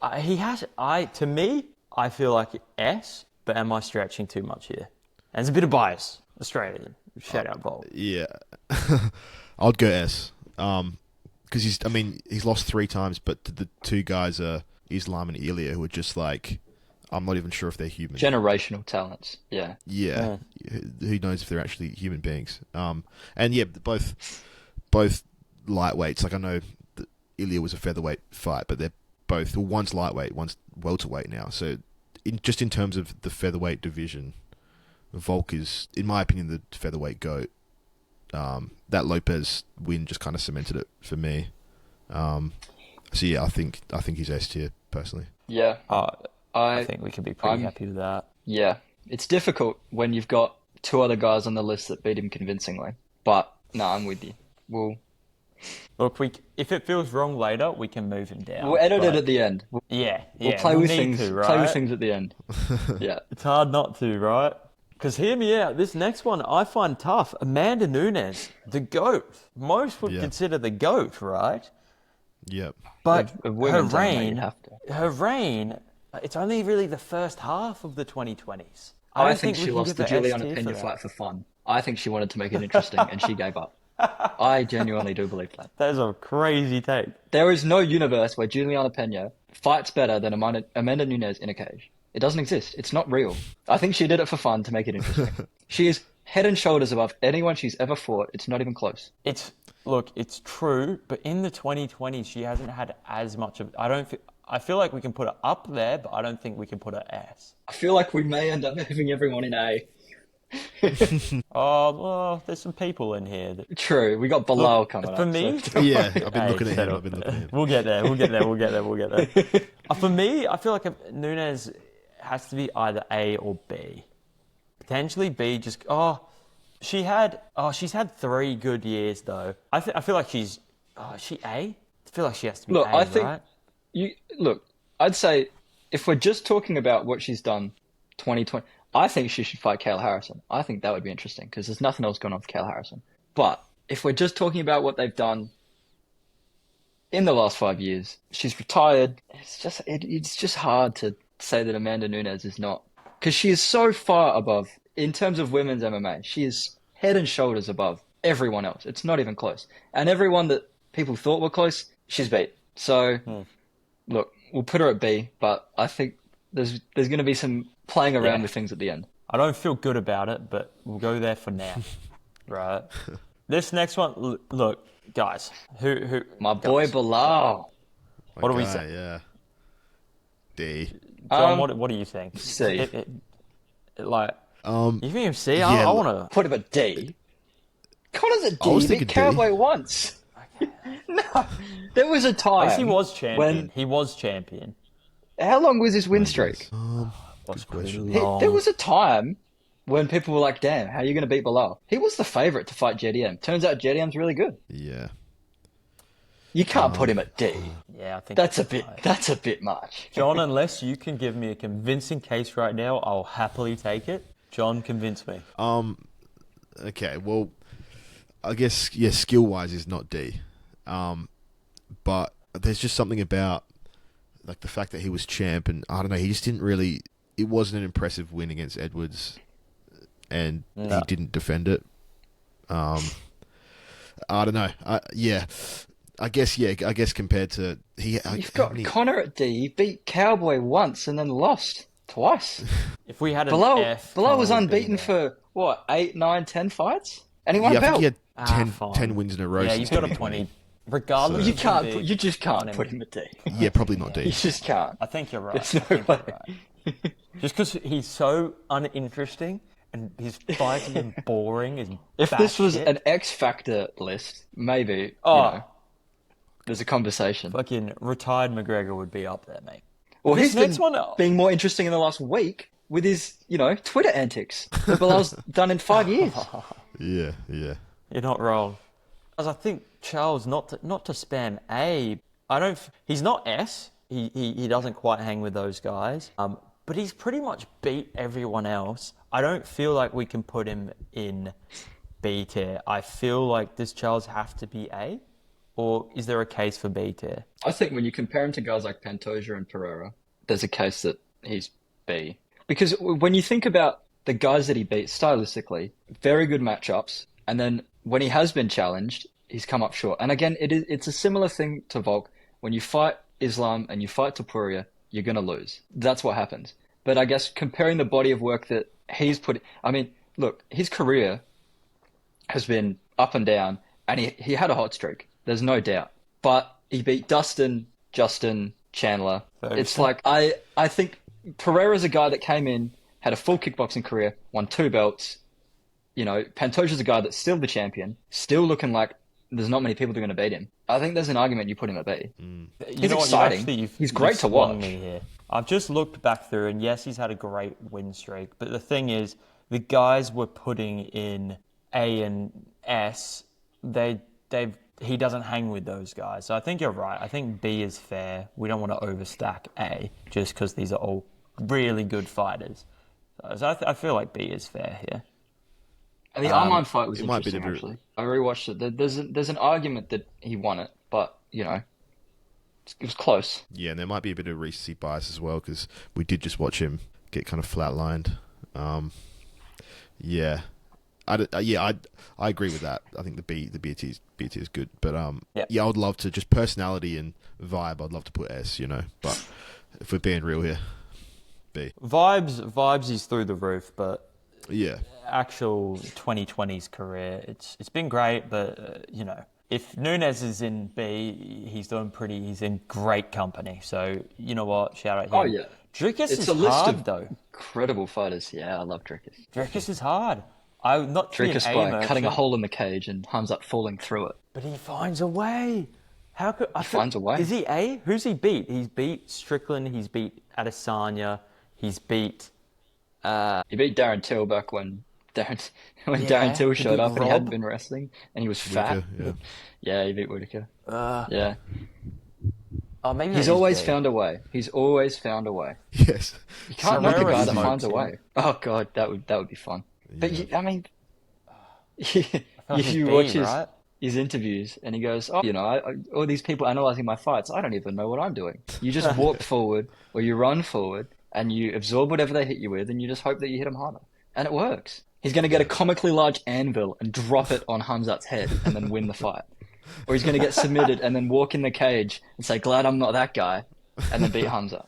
To me, I feel like S, but am I stretching too much here? And there's a bit of bias. Australian. Shout out Volk. Yeah. I'd go S. Because he's lost 3 times, but the 2 guys are Islam and Ilya, who are just like, I'm not even sure if they're human. Generational talents. Yeah. Yeah. Who knows if they're actually human beings? And yeah, both lightweights. Like I know that Ilya was a featherweight fight, but they're both. Well, one's lightweight, one's welterweight now. So, in terms of the featherweight division, Volk is, in my opinion, the featherweight GOAT. That Lopez win just kind of cemented it for me. So yeah, I think he's S tier personally. Yeah. I think we can be pretty happy with that. Yeah. It's difficult when you've got 2 other guys on the list that beat him convincingly. But no, I'm with you. Look, if it feels wrong later, we can move him down. We'll edit it at the end. We'll play with things. right? Play with things at the end. Yeah. It's hard not to, right? Because hear me out. This next one I find tough. Amanda Nunes, the GOAT. Most would consider the GOAT, right? Yep. But her reign, it's only really the first half of the 2020s. I think she lost the Juliana Pena fight for fun. I think she wanted to make it interesting and she gave up. I genuinely do believe that. That is a crazy take. There is no universe where Juliana Pena fights better than Amanda Nunes in a cage. It doesn't exist. It's not real. I think she did it for fun to make it interesting. She is head and shoulders above anyone she's ever fought. It's not even close. It's true, but in the 2020s, she hasn't had as much of. I feel like we can put her up there, but I don't think we can put her S. I feel like we may end up having everyone in A. Oh, well, there's some people in here. True, we got Bilal coming for up. me, So. Yeah, I've been looking at him. We'll get there. For me, I feel like Nunes has to be either A or B. Potentially B. She's had 3 good years though. I feel like she's. Is she A? I feel like she has to be A. I think right? I'd say if we're just talking about what she's done, 2020. I think she should fight Kale Harrison. I think that would be interesting because there's nothing else going on with Kale Harrison. But if we're just talking about what they've done in the last 5 years, she's retired. It's just hard to say that Amanda Nunes is not, because she is so far above in terms of women's MMA. She is head and shoulders above everyone else. It's not even close. And everyone that people thought were close, she's beat. So, look, we'll put her at B, but I think there's going to be some playing around with things at the end. I don't feel good about it, but we'll go there for now. Right. This next one, look, guys, who? My boy Bilal. What do we say? Yeah. D. John, what do you think? C. You think him C? Yeah, I want to put him at D. Connor's at D. I was He thinking beat Cowboy D. once. No, there was a time. He was champion. He was champion. How long was his win streak? Good question. There was a time when people were like, damn, how are you going to beat Bilal? He was the favourite to fight JDM. Turns out JDM's really good. Yeah. You can't put him at D. Yeah, I think That's a bit much. John, unless you can give me a convincing case right now, I'll happily take it. John, convince me. Okay, well, I guess, yeah, skill-wise is not D. But there's just something about, like, the fact that he was champ, and I don't know, he just didn't really... It wasn't an impressive win against Edwards, and he didn't defend it. I don't know. I guess, yeah. I guess compared to You've got Connor at D. He beat Cowboy once and then lost twice. If we had an Bilal, F, Bilal Connor was would be unbeaten there. for what, 8, 9, 10 fights, and he won yeah, a I think he belt. had Fine. 10 wins in a row Yeah, since you've got a 2020. point. Regardless, You of can't. the big You just can't on put him. him at D. Yeah, probably not You D. just can't. I think you're right. There's I no think way. you're right. Just because he's so uninteresting and his fights have been boring is If this was batshit. an X Factor list, maybe Oh. there's a conversation. Fucking retired McGregor would be up there, mate. Well, This he's next been one, being more interesting in the last week with his, Twitter antics that Bilal's done in 5 years. Yeah. you're not wrong. As I think Charles, not to spam A, he's not S. He doesn't quite hang with those guys. But he's pretty much beat everyone else. I don't feel like we can put him in B tier. I feel like does Charles have to be A, or is there a case for B tier? I think when you compare him to guys like Pantoja and Pereira, there's a case that he's B. Because when you think about the guys that he beat stylistically, very good matchups, and then when he has been challenged, he's come up short. And again, it's a similar thing to Volk. When you fight Islam and you fight Topuria, you're going to lose. That's what happens. But I guess comparing the body of work that he's put... I mean, look, his career has been up and down, and he had a hot streak. There's no doubt. But he beat Dustin, Justin, Chandler. It's like, I think Pereira's a guy that came in, had a full kickboxing career, won 2 belts. Pantoja's a guy that's still the champion, still looking like there's not many people that are going to beat him. I think there's an argument you put him at B. He's exciting. He's great to swung watch. Me here. I've just looked back through, and yes, he's had a great win streak. But the thing is, the guys we're putting in A and S, he doesn't hang with those guys. So I think you're right. I think B is fair. We don't want to overstack A just because these are all really good fighters. So I feel like B is fair here. And the Armand fight was it might be interesting, the- actually. I rewatched it. There's an argument that he won it, but, it was close. Yeah, and there might be a bit of recency bias as well because we did just watch him get kind of flatlined. Yeah, I agree with that. I think the B tier is good, but yeah, I would love to just personality and vibe. I'd love to put S, but if we're being real here, B. Vibes is through the roof, but Yeah, actual 2020's career, it's been great, but if Nunes is in B, he's in great company. So you know what? Shout out him. Oh, yeah. Drickus It's is a list hard of though. incredible fighters. Yeah, I love Drickus. Drickus is hard. I not to be an Drickus A by merchant, cutting a hole in the cage and Hamzat falling through it. but he finds a way. How could he finds a way. Is he A? Who's he beat? He's beat Strickland. He's beat Adesanya. He's beat. He beat Darren Till back when Darren Yeah, Till he showed beat up and he hadn't Rob. been wrestling and he was fat. yeah. Yeah, he beat Whitaker. Yeah. Oh, maybe He's that is always B. found a way. He's always found a way. Yes. You can't Pereira knock a guy that smokes finds a him. way. Oh god, that would be fun. But I mean, like he's you B, watch right? his interviews and he goes, "Oh, all these people analyzing my fights. I don't even know what I'm doing." You just walk forward or you run forward and you absorb whatever they hit you with, and you just hope that you hit them harder, and it works. He's going to get a comically large anvil and drop it on Hamzat's head and then win the fight. Or he's going to get submitted and then walk in the cage and say, "Glad I'm not that guy," and then beat Hamzat.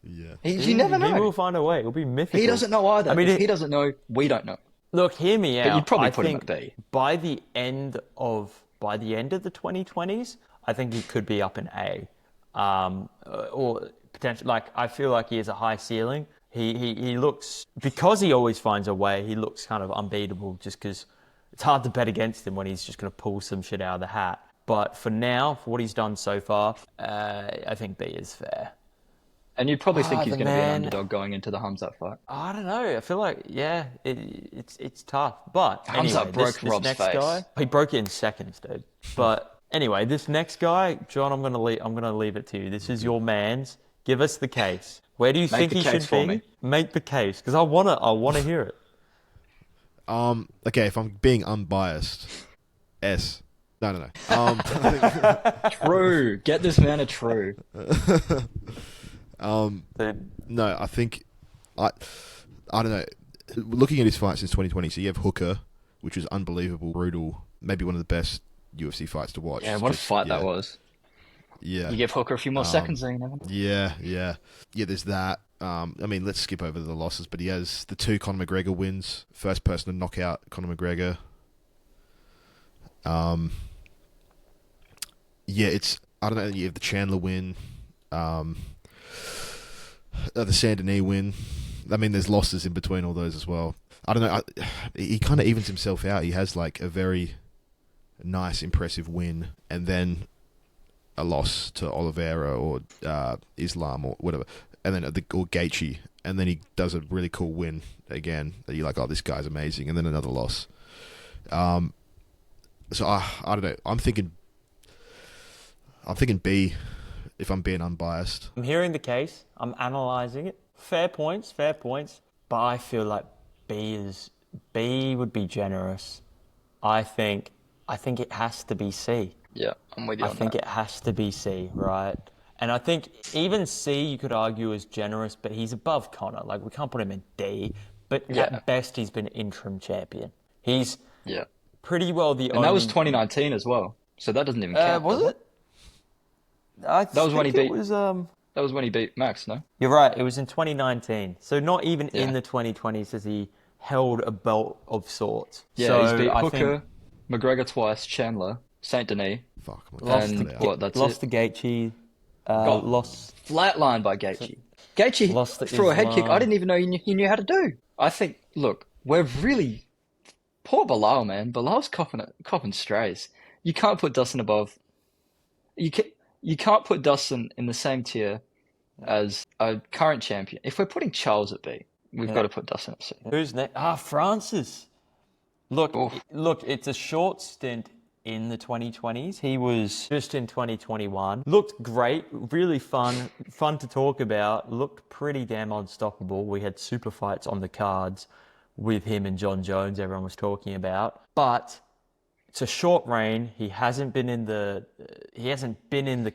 Yeah. You never He will know. find a way. It'll be mythical. He doesn't know either. I mean, If he doesn't know, we don't know. Look, hear me out. you'd probably I put him think at B. by the end of the 2020s, I think he could be up in A, or potentially. Like I feel like he has a high ceiling. He looks, because he always finds a way. He looks kind of unbeatable just because it's hard to bet against him when he's just going to pull some shit out of the hat. But for now, for what he's done so far, I think B is fair. And you'd probably think Ah, he's the going to be an man. underdog going into the Hamzat fight. I don't know. I feel like, yeah, it's tough. But Hamzat anyway, broke this Rob's next face. guy, he broke it in seconds, dude. But anyway, this next guy, John, I'm gonna leave it to you. This is your man's. Give us the case. Where do you think the he case should for be? me. Make the case, because I wanna hear it. Okay, if I'm being unbiased, S. No. True. Get this man a true. Dude, No, I think I don't know. Looking at his fight since 2020, so you have Hooker, which was unbelievable, brutal, maybe one of the best UFC fights to watch. Yeah, what a fight that was. Yeah. You give Hooker a few more seconds there, you never know. Yeah. There's that. I mean, let's skip over the losses, but he has the 2 Conor McGregor wins. First person to knock out Conor McGregor. It's, I don't know, you have the Chandler win, the Saint Denis win. I mean, there's losses in between all those as well. I don't know, he kind of evens himself out. He has like a very nice, impressive win, and then a loss to Oliveira or Islam or whatever, and then or Gaethje, and then he does a really cool win again that you're like, oh, this guy's amazing, and then another loss. So I don't know. I'm thinking B, if I'm being unbiased. I'm hearing the case. I'm analysing it. Fair points. But I feel like B would be generous. I think it has to be C. Yeah, I'm with you on I think that. it has to be C, right? And I think even C you could argue is generous, but he's above Conor. Like, we can't put him in D. But at best, he's been interim champion. He's pretty well the only... And that was 2019 as well. So that doesn't even count. Was it? That was when he beat... That was when he beat Max, no? You're right. It was in 2019. So not even in the 2020s has he held a belt of sorts. Yeah, so he's beat Hooker, McGregor twice, Chandler, Saint Denis. Fuck. Lost to Gaethje. Lost flatlined by Gaethje. Gaethje threw a head kick I didn't even know he knew how to do. I think, look, we're really... Poor Bilal, man. Bilal's copping strays. You can't put Dustin above... You can't put Dustin in the same tier as a current champion. If we're putting Charles at B, we've got to put Dustin at C. Who's next? Francis. Look, it's a short stint in the 2020s. He was just in 2021. Looked great, really fun to talk about. Looked pretty damn unstoppable. We had super fights on the cards with him and John Jones, everyone was talking about. But it's a short reign. He hasn't been in the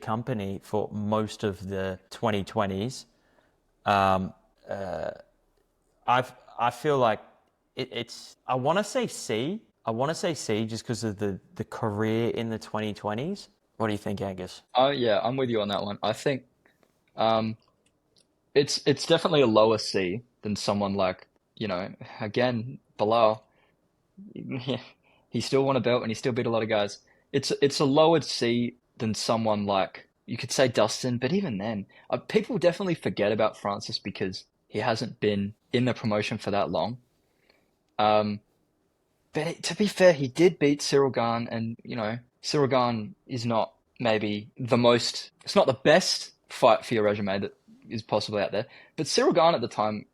company for most of the 2020s. I feel like it's. I want to say C. Just because of the career in the 2020s. What do you think, Angus? Oh yeah, I'm with you on that one. I think it's definitely a lower C than someone like, again, Bilal. He still won a belt and he still beat a lot of guys. It's a lower C than someone like, you could say Dustin, but even then, people definitely forget about Francis because he hasn't been in the promotion for that long. But to be fair, he did beat Cyril Gane, and Cyril Gane is not maybe it's not the best fight for your resume that is possibly out there. But Cyril Gane at the time,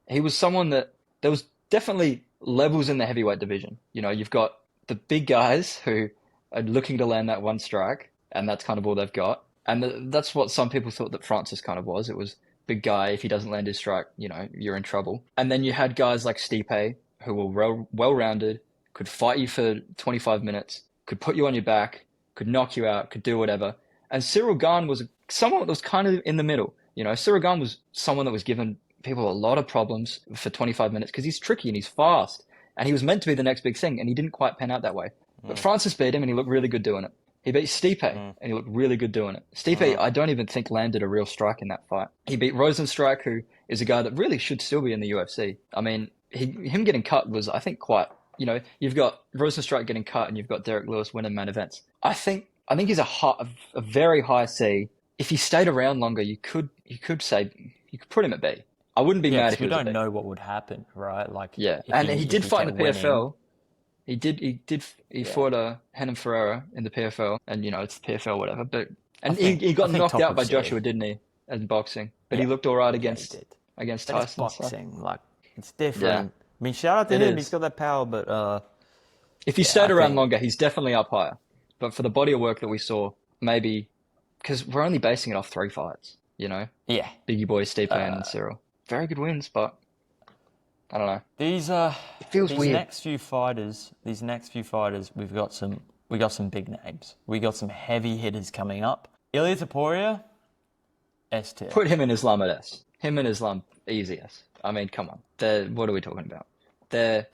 he was someone that there was definitely levels in the heavyweight division. You've got the big guys who are looking to land that one strike, and that's kind of all they've got. And that's what some people thought that Francis kind of was. It was big guy. If he doesn't land his strike, you're in trouble. And then you had guys like Stipe who were well-rounded, could fight you for 25 minutes, could put you on your back, could knock you out, could do whatever. And Cyril Gane was someone that was kind of in the middle. Cyril Gane was someone that was given people a lot of problems for 25 minutes because he's tricky and he's fast. And he was meant to be the next big thing, and he didn't quite pan out that way. But Francis beat him, and he looked really good doing it. He beat Stipe, and he looked really good doing it. Stipe, I don't even think landed a real strike in that fight. He beat Rosenstrike, who is a guy that really should still be in the UFC. I mean, him getting cut was, I think, quite... you've got Rosenstrike getting cut, and you've got Derek Lewis winning main events. I think he's a very high C. If he stayed around longer, you could put him at B. I wouldn't be mad if he was. We don't know what would happen, right? And he did fight in the PFL. He fought Renan Ferreira in the PFL, and it's the PFL, whatever. But he got knocked out by Joshua, didn't he, in boxing? But he looked all right against Tyson. It's boxing, it's different. Yeah. I mean, shout out to him. He's got that power, but if he stayed around longer, he's definitely up higher. But for the body of work that we saw, maybe because we're only basing it off 3 fights, Yeah. Biggie Boy, Stipe, and Cyril. Very good wins, but I don't know. It feels weird. These next few fighters, we got some big names. We got some heavy hitters coming up. Ilia Topuria, S tier. Put him in Islam at S. Him and Islam, easy S. I mean, come on. What are we talking about? They're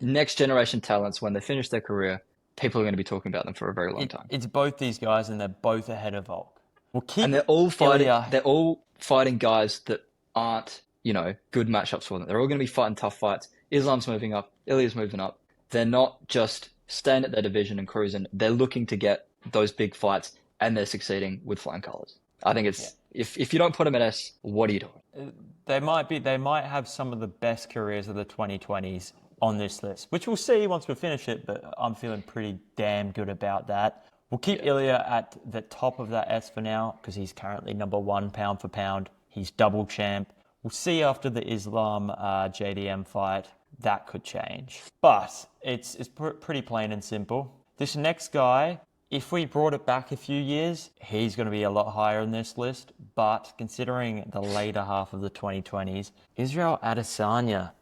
next generation talents when they finish their career. people are going to be talking about them for a very long time. It's both these guys, and they're both ahead of Volk. We'll keep And they're all fighting. Ilya. They're all fighting guys that aren't, good matchups for them. They're all going to be fighting tough fights. Islam's moving up. Ilya's moving up. They're not just staying at their division and cruising. They're looking to get those big fights, and they're succeeding with flying colors. I think it's if you don't put them at S, what are you doing? They might have some of the best careers of the 2020s on this list, which we'll see once we finish it, but I'm feeling pretty damn good about that. We'll keep Ilya at the top of that S for now because he's currently number 1 pound for pound. He's double champ. We'll see after the Islam JDM fight. That could change. But it's pretty plain and simple. This next guy, if we brought it back a few years, he's going to be a lot higher in this list. But considering the later half of the 2020s, Israel Adesanya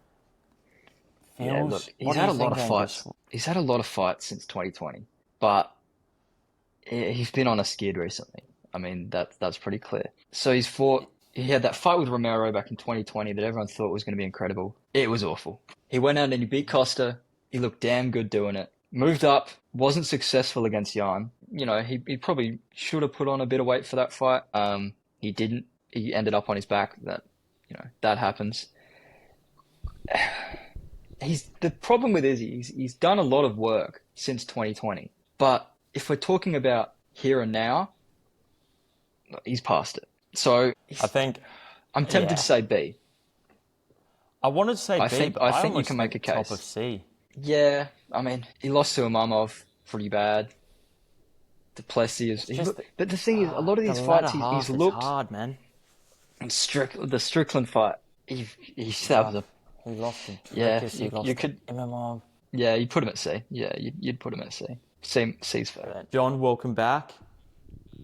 Yeah, look, he's had a lot of fights. He's had a lot of fights since 2020, but he's been on a skid recently. I mean, that's pretty clear. So he had that fight with Romero back in 2020 that everyone thought was going to be incredible. It was awful. He went out and he beat Costa. He looked damn good doing it. Moved up, wasn't successful against Jan. He probably should have put on a bit of weight for that fight. He didn't. He ended up on his back. That happens. The problem with Izzy, he's done a lot of work since 2020. But if we're talking about here and now, he's past it. So I'm tempted to say B. I wanted to say B, but I think you can make a case. Top of C. Yeah, I mean, he lost to Imamov pretty bad. Duplessis is... But the thing is, a lot of these fights, he's looked... hard, man. And the Strickland fight, that was a... He lost him. Yeah, you could... Imamov. Yeah, you'd put him at C. Yeah, you'd put him at C. C's fair. John, welcome back.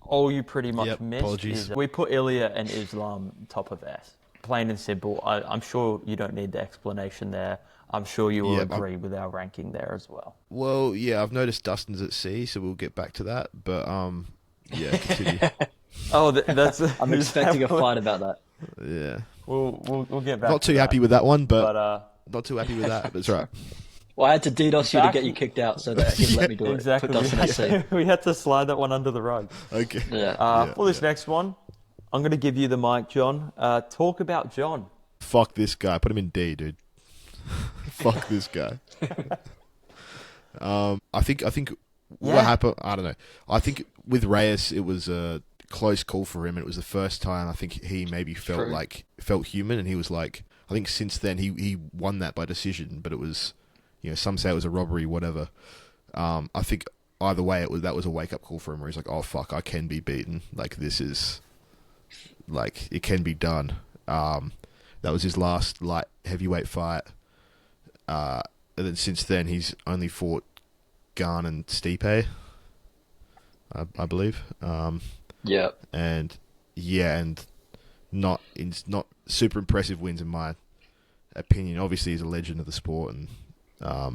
All you pretty much missed apologies. is we put Ilya and Islam top of S. Plain and simple. I'm sure you don't need the explanation there. I'm sure you will agree with our ranking there as well. Well, yeah, I've noticed Dustin's at C, so we'll get back to that. But yeah, continue. That's. I'm expecting a fight about that. Yeah, we'll get back. Not too happy with that one, but not too happy with that. That's right. Well, I had to DDoS you to get you kicked out so that he'd let me do it. Exactly. Put Dustin at C. We had to slide that one under the rug. Okay. For this next one, I'm going to give you the mic, John. Talk about John. Fuck this guy. Put him in D, dude. Fuck this guy. I think what happened, I don't know. I think with Reyes it was a close call for him, and it was the first time I think he maybe felt human, and he was like, I think since then he won that by decision, but it was, some say it was a robbery, whatever. I think either way that was a wake up call for him where he's like, oh fuck, I can be beaten. Like this is like it can be done. That was his last light heavyweight fight. And then since then, he's only fought Garn and Stipe, I believe. Yeah. And not super impressive wins in my opinion. Obviously, he's a legend of the sport, and I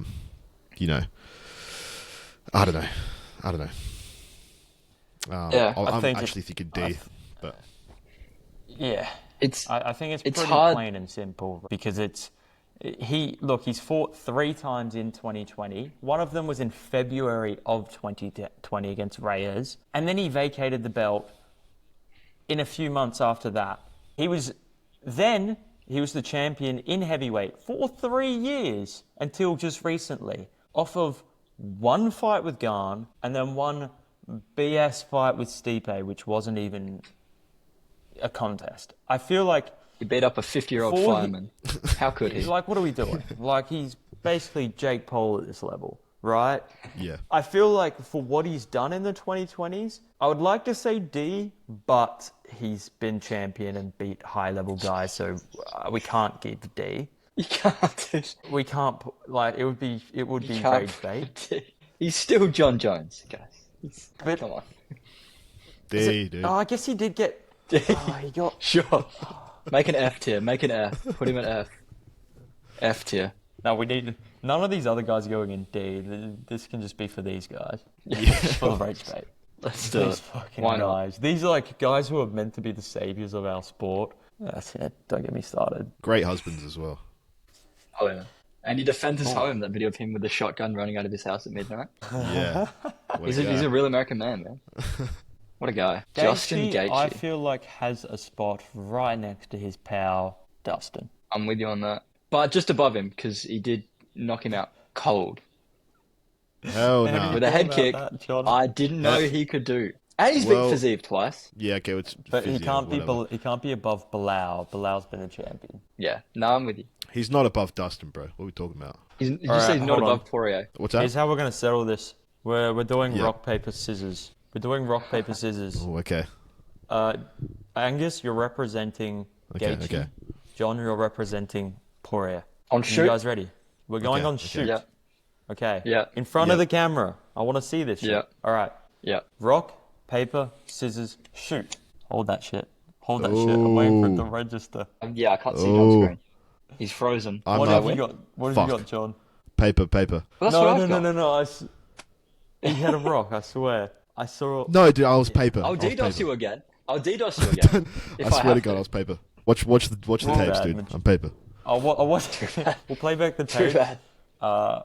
don't know. I'm actually thinking D, but yeah, I think it's pretty hard. Plain and simple because he's fought 3 times in 2020. One of them was in February of 2020 against Reyes, and then he vacated the belt in a few months after that. He was the champion in heavyweight for 3 years until just recently, off of one fight with Garn and then one BS fight with Stipe, which wasn't even a contest. I feel like he beat up a 50-year-old fireman. How could he? Like, what are we doing? Like, he's basically Jake Paul at this level, right? Yeah. I feel like for what he's done in the 2020s, I would like to say D, but he's been champion and beat high-level guys, so we can't give D. You can't. We can't. It would be rage bait. He's still John Jones, guys. Come on. D, dude. Oh, I guess he did get. He got. Sure. Make an F tier. Make an F. Put him at F. F tier. No, we need. None of these other guys are going in D. This can just be for these guys. Yeah. For the rage bait. Let's do it. Fucking Why guys. Not? These are like guys who are meant to be the saviors of our sport. Don't get me started. Great husbands as well. Oh yeah. And he defends his Oh. home. That video of him with the shotgun running out of his house at midnight. Yeah. What He's a a guy. real American man, man. What a guy. Justin Gaethje, I Gaethje. feel like has a spot right next to his pal Dustin. I'm with you on that. But just above him, because he did knock him out cold. Hell How do no. you With a feel head about kick, that, John? I didn't know he could do. And he's Well- beat Fiziev twice. Yeah, okay, it's But he physio, can't be whatever. he can't be above Bilal. Bilal's been a champion. Yeah, no, I'm with you. He's not above Dustin, bro. What are we talking about? You All say right, he's not hold on. above Poirier. What's that? Here's how we're gonna settle this. We're doing Yeah. rock paper scissors. We're doing rock paper scissors. Oh, okay. Angus, you're representing Okay, Gaethje. okay. John, you're representing Poirier. On You shoot? guys ready? We're going Okay, on okay. shoot. Yeah. Okay. Yeah. In front of Yeah. the camera. I want to see this shit. Yeah. All right. Yeah. Rock, paper, scissors, shoot. Hold that shit. Hold that shit. I'm waiting for it to register. Yeah, I can't see it Ooh. on screen. He's frozen. I'm What not- have you got? What have you Fuck. got, John? Paper. Well, that's No, what no, I've no, got. no, no. He had a rock. I swear. I saw. No, dude, I was paper. I'll I was DDoS paper. you again. I'll DDoS you again. I swear to God, I was paper. Watch the Too tapes, bad, dude. Mitch. I'm paper. I watched. We'll play back the Too tape. bad.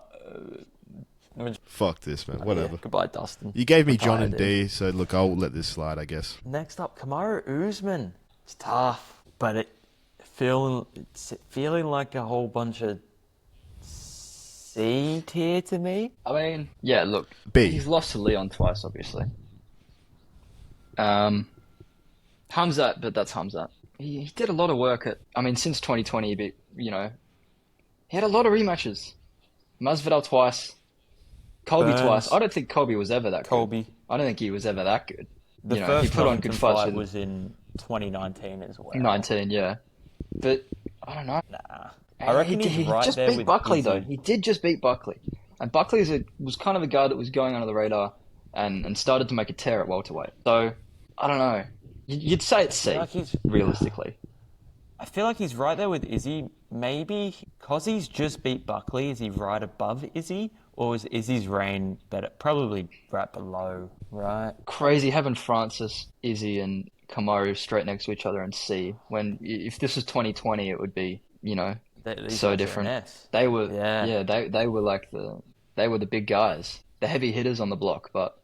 Fuck this, man. Whatever. Yeah, goodbye, Dustin. You gave me I'm John tired, and D, so look, I'll let this slide, I guess. Next up, Kamaru Usman. It's tough, but it's feeling like a whole bunch of C tier to me. I mean, yeah, look. B. He's lost to Leon twice, obviously. Hamzat, but that's Hamzat. He did a lot of work since 2020, but, he had a lot of rematches. Masvidal twice. Colby Burns. twice. I don't think Colby was ever that good. Colby. I don't think he was ever that good. The he first put on Covington good fights fight with was in 2019 as well. 19, yeah. But, I don't know. Nah. I reckon he he's right just there beat with Buckley, Izzy. though. He did just beat Buckley. And Buckley was kind of a guy that was going under the radar and started to make a tear at welterweight. So, I don't know. You'd say it's C, feel like he's- realistically. I feel like he's right there with Izzy. Maybe because he's just beat Buckley, is he right above Izzy? Or is Izzy's reign better? Probably right below, right? Crazy having Francis, Izzy, and Kamaru straight next to each other in C. When, if this was 2020, it would be, These so guys are an different. S. They were, Yeah. they were like they were the big guys, the heavy hitters on the block. But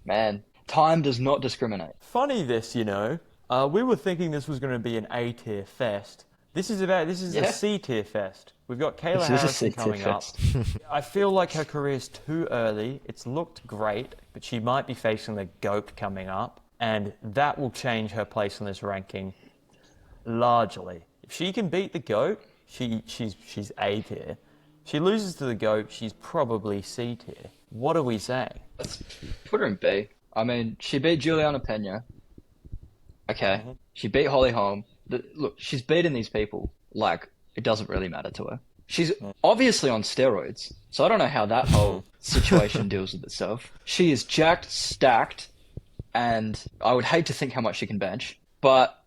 man, time does not discriminate. Funny this, we were thinking this was going to be an A tier fest. This is Yeah. a C tier fest. We've got Kayla This is a Harrison C-tier coming up. fest. I feel like her career's too early. It's looked great, but she might be facing the GOAT coming up, and that will change her place in this ranking largely. If she can beat the GOAT, she's A tier. She loses to the GOAT, she's probably C tier. What are we saying? Let's put her in B. I mean, she beat Juliana Pena. Okay. She beat Holly Holm. Look, she's beaten these people like it doesn't really matter to her. She's obviously on steroids, so I don't know how that whole situation deals with itself. She is jacked, stacked, and I would hate to think how much she can bench, but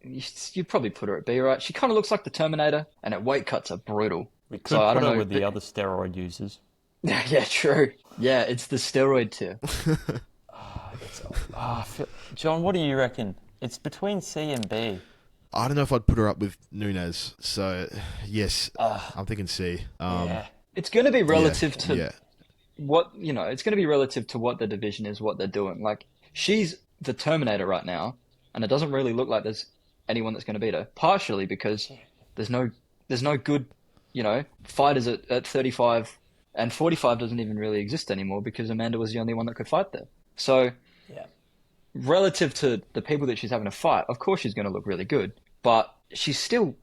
you'd probably put her at B, right? She kind of looks like the Terminator, and her weight cuts are brutal. We could So I put don't her know, with the but- other steroid users. Yeah, true. Yeah, it's the steroid tier. John, what do you reckon? It's between C and B. I don't know if I'd put her up with Nunes, so yes, I'm thinking C. Yeah. It's going to be relative to yeah. what it's going to be relative to what the division is, what they're doing. Like, she's the Terminator right now, and it doesn't really look like there's anyone that's going to beat her. Partially because there's no good, fighters at 35, and 45 doesn't even really exist anymore because Amanda was the only one that could fight there. So, Yeah. relative to the people that she's having to fight, of course she's going to look really good, but she's still,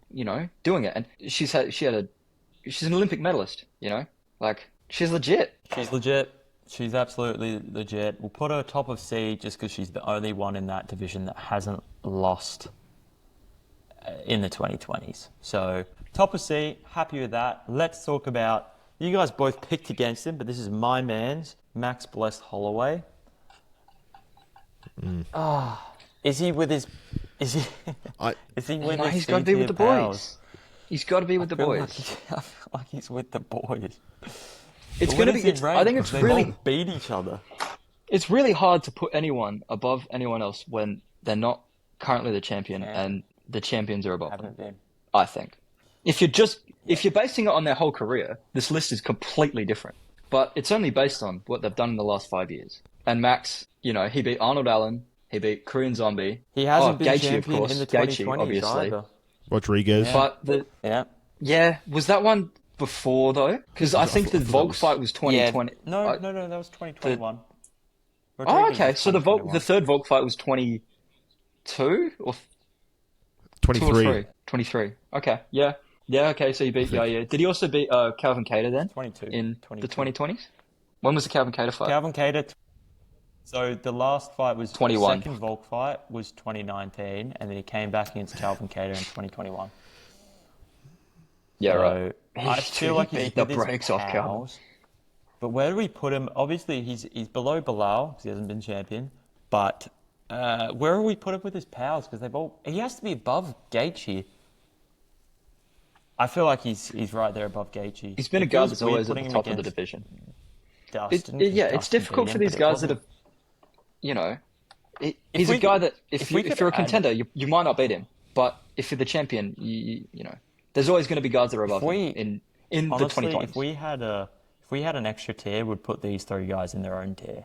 doing it, and she's an Olympic medalist, like she's legit. She's legit. She's absolutely legit. We'll put her top of C just because she's the only one in that division that hasn't lost in the 2020s. So, top of C, happy with that. Let's talk about, you guys both picked against him, but this is my man's, Max Blessed Holloway. Is he with his... Is he... I Is he with No, his he's got to be with the C-tier boys. pals? He's got to be with the I feel boys. I feel like he's with the boys. It's But going to where be. does he rank? I think it's They really. both beat each other. It's really hard to put anyone above anyone else when they're not currently the champion Yeah. and the champions are above them. Haven't been. I think. if you're basing it on their whole career, this list is completely different. But it's only based on what they've done in the last 5 years. And Max, he beat Arnold Allen, he beat Korean Zombie. He hasn't been Gaethje, of champion course. in the Gaethje, 2020s obviously. either. Rodriguez. Yeah. But was that one before though? Because I think the Volk fight was 2020. No, that was 2021. Okay. So the third Volk fight was 22 or 23. 23. Okay. Yeah. Yeah. Okay. So he beat Did he also beat Calvin Kattar then? 22 in 22. the 2020s. When was the Calvin Kattar fight? Calvin Kattar. So the last fight was 21. The second Volk fight was 2019, and then he came back against Calvin Kattar in 2021. Yeah, so right. I feel like he's beat the with his brakes off Calvin. pals. But where do we put him? Obviously, he's below Bilal because he hasn't been champion. But where do we put him with his pals? Because he has to be above Gaethje. I feel like he's right there above Gaethje. He's been a guy that's always at the top of the division. Dustin, it's difficult for these guys that have, he's a guy that if you're a contender, you might not beat him. But if you're the champion, you know, there's always going to be guys that are above him in honestly, the 2020s. If we had an extra tier, we'd put these three guys in their own tier.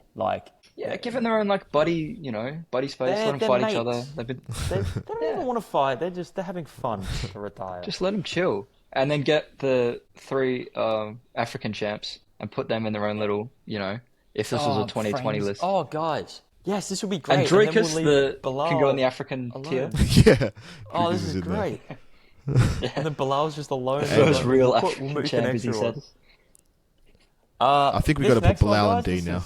Given their own buddy space, let them fight mates. each other. They don't even want to fight. They're having fun to retire. Just let them chill, and then get the three African champs and put them in their own little, if this was a 2020 list. Oh, guys. Yes, this would be great. And Drukas can go in the African tier. Yeah. Oh, this is great. And then Bilal's just alone. First real We'll African move champ, an as he extra said. one. I think we've got to put Bilal on D now.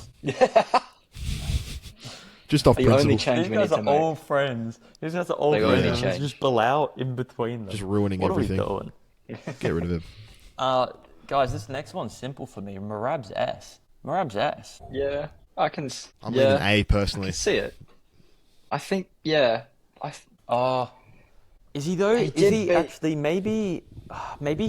Just off The principle. only change These we guys need are to all make. friends. These guys are all They only friends. It's change. just Bilal in between them. Just ruining what everything. What are we doing? Get rid of him. Guys, this next one's simple for me. Merab's S. Yeah, I can. I'm leaving A I personally. can see it. I think, Is he though? He Is did he beat- actually? Maybe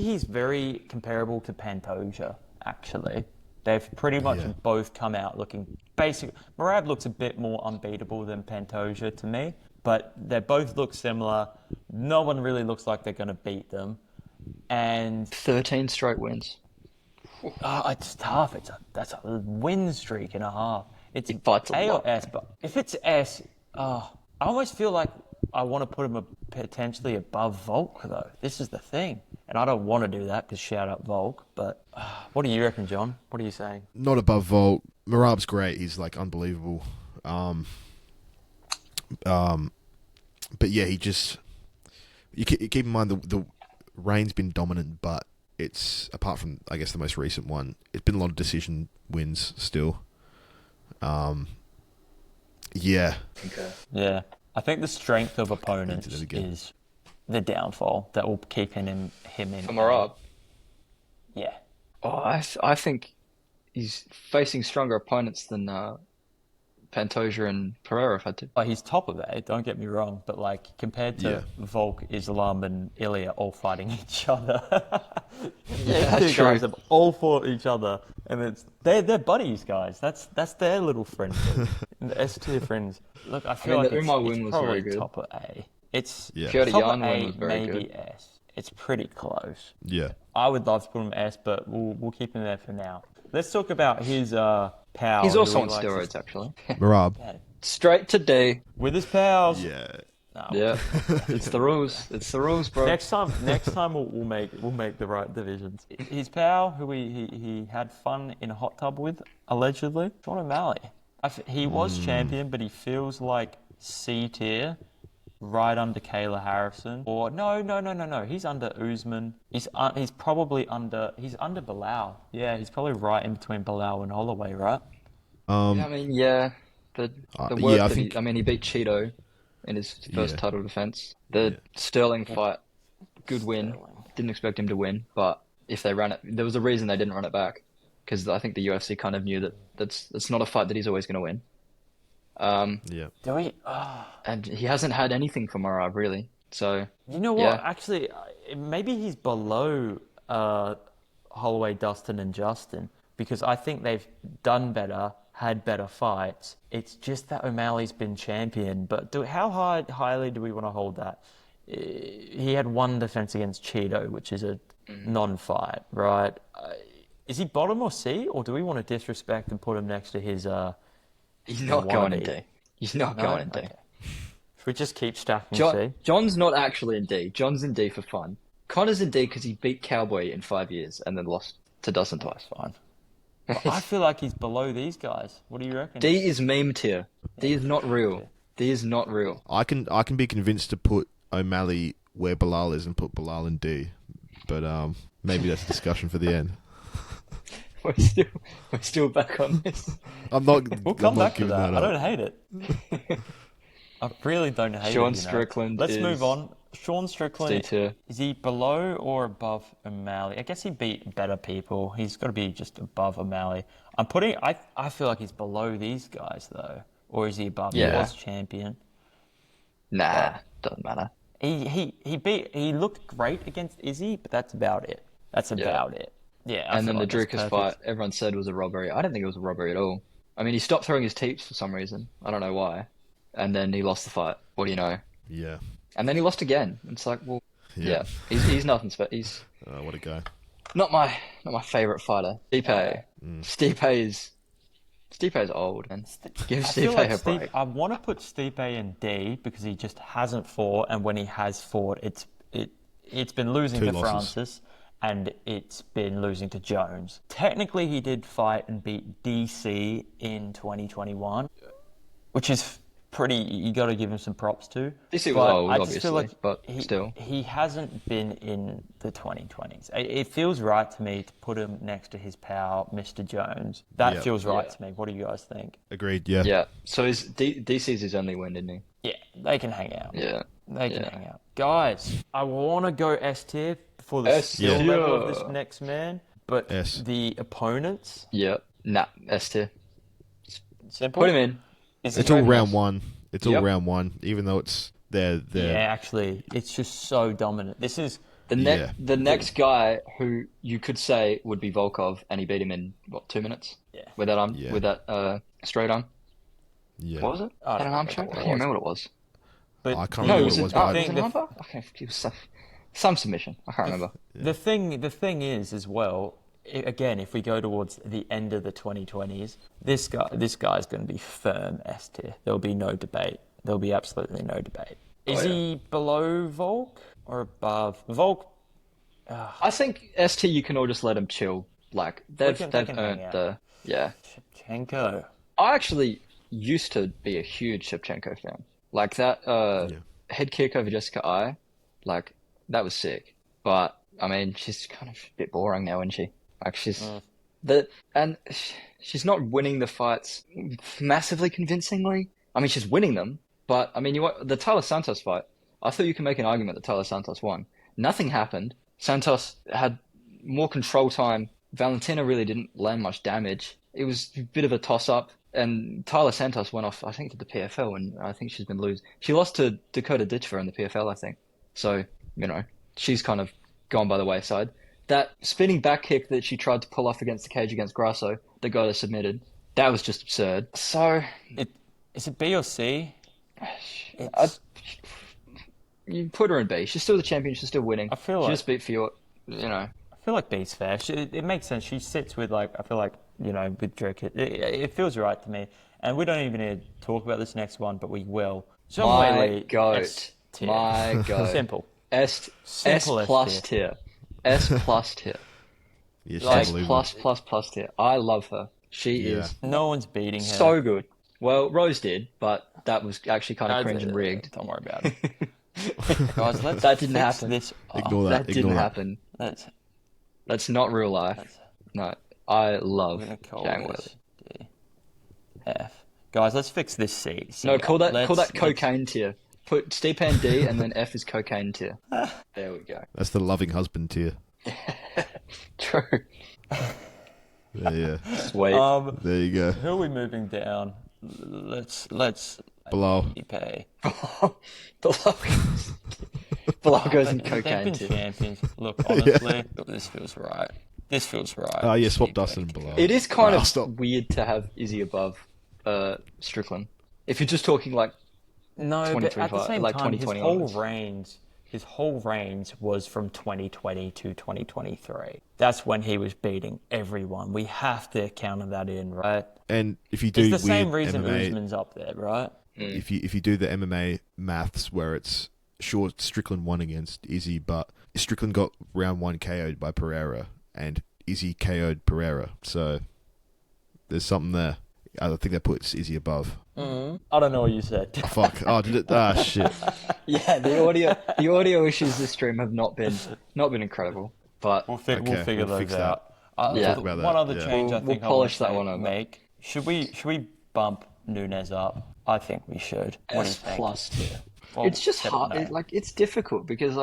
he's very comparable to Pantoja. Actually, they've pretty much Yeah. both come out looking basic. Merab looks a bit more unbeatable than Pantoja to me, but they both look similar. No one really looks like they're going to beat them, and 13 straight wins. it's tough. That's a win streak and a half. It's He fights a A or lot. S, but if it's S, I almost feel like I want to put him potentially above Volk, though. This is the thing. And I don't want to do that because shout out Volk. But what do you reckon, John? What are you saying? Not above Volt. Merab's great. He's unbelievable. But yeah, he just. You keep in mind the reign's been dominant, but it's apart from I guess the most recent one, it's been a lot of decision wins still. Yeah. Okay. Yeah. I think the strength of Into opponents that again. is the downfall that will keep him in. For Merab, Yeah. I think he's facing stronger opponents than Pantoja and Pereira have had to. He's top of A, don't get me wrong, but compared to Yeah. Volk, Islam, and Ilya all fighting each other. Yeah, These that's true. guys have all fought each other, and they're buddies, guys. That's their little friend group. The S tier friends. Look, I feel like the Umar win it's was probably very good. top of A. It's Yeah. Piotr top Jan of win A, was very maybe good. S. It's pretty close. Yeah. I would love to put him S, but we'll keep him there for now. Let's talk about his pal. He's who also he on likes to- steroids, actually. Merab. Straight to D. with his pals. Yeah. Yeah, it's the rules. It's the rules, bro. Next time we'll make the right divisions. His pal, who he had fun in a hot tub with, allegedly, Sean O'Malley. He was champion, but he feels like C tier, right under Kayla Harrison. Or no. He's under Usman. He's probably under. He's under Bilal. Yeah, he's probably right in between Bilal and Holloway, right? I mean, yeah. The yeah, work I that think- he beat Cheeto in his first Yeah. title defense. The Sterling fight, good win. Didn't expect him to win, but if they ran it, there was a reason they didn't run it back, because I think the UFC kind of knew that that's not a fight that he's always going to win. Yeah. Do we? And he hasn't had anything from Merab really. So You know what? Yeah. Actually, maybe he's below Holloway, Dustin, and Justin because I think they've done better, had better fights. It's just that O'Malley's been champion. But how highly do we want to hold that? he had one defense against Cheeto, which is a non-fight, right? Is he bottom or C, or do we want to disrespect and put him next to his He's not going in wannabe? D. He's not No? going in D. Okay. Should we just keep stacking C? John's not actually in D. John's in D for fun. Connor's in D because he beat Cowboy in 5 years and then lost to Dustin twice. Fine. But I feel like he's below these guys. What do you reckon? D is meme tier. D is not real. D is not real. I can be convinced to put O'Malley where Bilal is and put Bilal in D, but maybe that's a discussion for the end. We're still back on this. I'm not. We'll I'm come not back to giving that. that I up. don't hate it. I really don't hate Sean it. Strickland Let's is move on. Sean D Strickland, tier. is he below or above O'Malley? I guess he beat better people. He's got to be just above O'Malley. I feel like he's below these guys though, or is he above? He Yeah. was champion. Nah, doesn't matter. He looked great against Izzy, but that's about it. That's about it. Yeah. I And feel then the like that's Drukas perfect. fight, everyone said was a robbery. I didn't think it was a robbery at all. I mean, he stopped throwing his teeps for some reason. I don't know why. And then he lost the fight. What do you know? Yeah. And then he lost again. It's like, well, yeah. He's nothing special. He's What a guy. not my favorite fighter. Stipe. Stipe is old, man. Give I feel Stipe like a break. I want to put Stipe in D because he just hasn't fought, and when he has fought, it's been losing Two to losses. Francis, and it's been losing to Jones. Technically, he did fight and beat DC in 2021, which is pretty. You got to give him some props to. DC was But old, I just feel obviously, like but still. he hasn't been in the 2020s. It feels right to me to put him next to his pal, Mr. Jones. That Yeah. feels right Yeah. to me. What do you guys think? Agreed. Yeah. Yeah. So DC's his only win, didn't he? Yeah, they can hang out. Yeah. They can Yeah. hang out. Guys, I want to go S tier for the S skill tier. level of this next man, but S. the opponents, Yeah. Nah, S tier. simple. Put him in. It's all round one. It's all Yep. round one, even though it's they're Yeah, actually, it's just so dominant. This is Yeah. The next guy who you could say would be Volkov, and he beat him in what 2 minutes? Yeah. With that arm, Yeah. with that straight arm. yeah. What was it? I don't An arm remember choke? what I it can't was. remember what it was. But I can't the- remember No, what was it it? was, but I- Was it an arm bar? Okay, it was some submission. I can't remember. the thing is as well. Again, if we go towards the end of the 2020s, this guy's going to be firm S tier. There'll be no debate. There'll be absolutely no debate. Is yeah. he below Volk or above Volk? I think ST you can all just let him chill. Like they've can they've hang earned out. the yeah. Shevchenko. I actually used to be a huge Shevchenko fan. Like that head kick over Jessica I, like that was sick. But I mean, she's kind of a bit boring now, isn't she? Like she's she's not winning the fights massively convincingly. I mean, she's winning them, but I mean, the Tyler Santos fight. I thought you could make an argument that Tyler Santos won. Nothing happened. Santos had more control time. Valentina really didn't land much damage. It was a bit of a toss-up. And Tyler Santos went off, I think, to the PFL, and I think she's been losing. She lost to Dakota Ditchfer in the PFL, I think. So, she's kind of gone by the wayside. That spinning back kick that she tried to pull off against the cage against Grasso that got her submitted, that was just absurd. So, Is it B or C? you put her in B. She's still the champion. She's still winning. I feel she like- just beat Fiort. I feel like B's fair. It makes sense. She sits with I feel like, with Drake. It feels right to me. And we don't even need to talk about this next one, but we will. John My Whaley, goat. S tier. My goat. Simple. S plus tier. S plus tier. Yeah, she's Like unbelievable. plus tier. I love her. She Yeah. is No one's beating her. so good. Well, Rose did, but that was actually kind of cringe and rigged. Don't worry about it. Guys, let's That didn't fix happen. this up. Ignore that. That didn't Ignore that. happen. Let's That's not real life. No, I love I'm gonna call Jang this Whaley. D, F. Guys, let's fix this C. No, call that Let's- cocaine tier. Put Stepan D and then F is cocaine tier. There we go. That's the loving husband tier. True. Yeah. Sweet. There you go. Who are we moving down? Let's Below. pay. Belagos and They've cocaine been tier. champions. Look, honestly, this feels right. This feels right. Oh yeah, swap Dustin and below. It is kind I'll of stop. weird to have Izzy above Strickland. If you're just talking like No, but at the 2025, same like time, his 2020 whole onwards. range, his whole reigns was from 2020 to 2023. That's when he was beating everyone. We have to counter that in, right? And if you do It's the weird same reason MMA, Usman's up there, right? if you do the MMA maths where it's sure Strickland won against Izzy, but Strickland got round 1 KO'd by Pereira and Izzy KO'd Pereira, so there's something there. I think that puts Izzy above. I don't know what you said. Oh, fuck. Oh, did it? Ah, shit. Yeah, the audio issues this stream have not been incredible, but We'll figure we'll those fix that. out. We'll Yeah. talk about that. One other yeah. change I We'll think polish I that want one to over. make. Should we bump Nunes up? I think we should. What do you S think? plus tier. Well, It's just set it hard. now. It's difficult because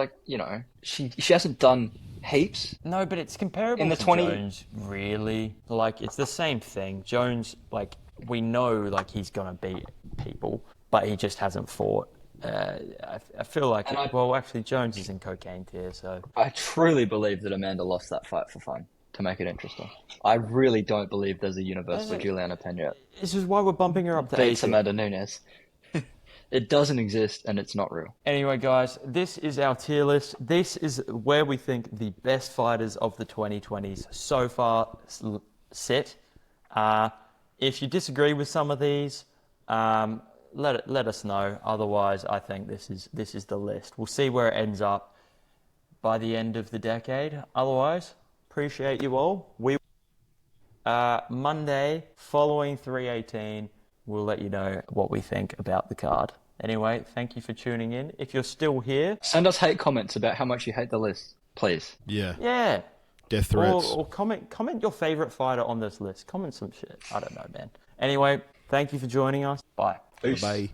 she hasn't done heaps. No, but it's comparable In the to 20 Jones, really. Like, it's the same thing. Jones, like, we know, like, he's going to beat people, but he just hasn't fought. I feel like, well, actually, Jones is in cocaine tier, so... I truly believe that Amanda lost that fight for fun to make it interesting. I really don't believe there's a universe where Juliana Pena This is why we're bumping her up to beats 80. Amanda Nunes. It doesn't exist and it's not real. Anyway, guys, this is our tier list. This is where we think the best fighters of the 2020s so far sit. If you disagree with some of these, let us know. Otherwise, I think this is the list. We'll see where it ends up by the end of the decade. Otherwise, appreciate you all. Monday following 318, we'll let you know what we think about the card. Anyway, thank you for tuning in. If you're still here, Send us hate comments about how much you hate the list, please. yeah. Death threats. Or comment your favorite fighter on this list. Comment some shit. I don't know, man. Anyway, thank you for joining us. Bye. Peace. Bye.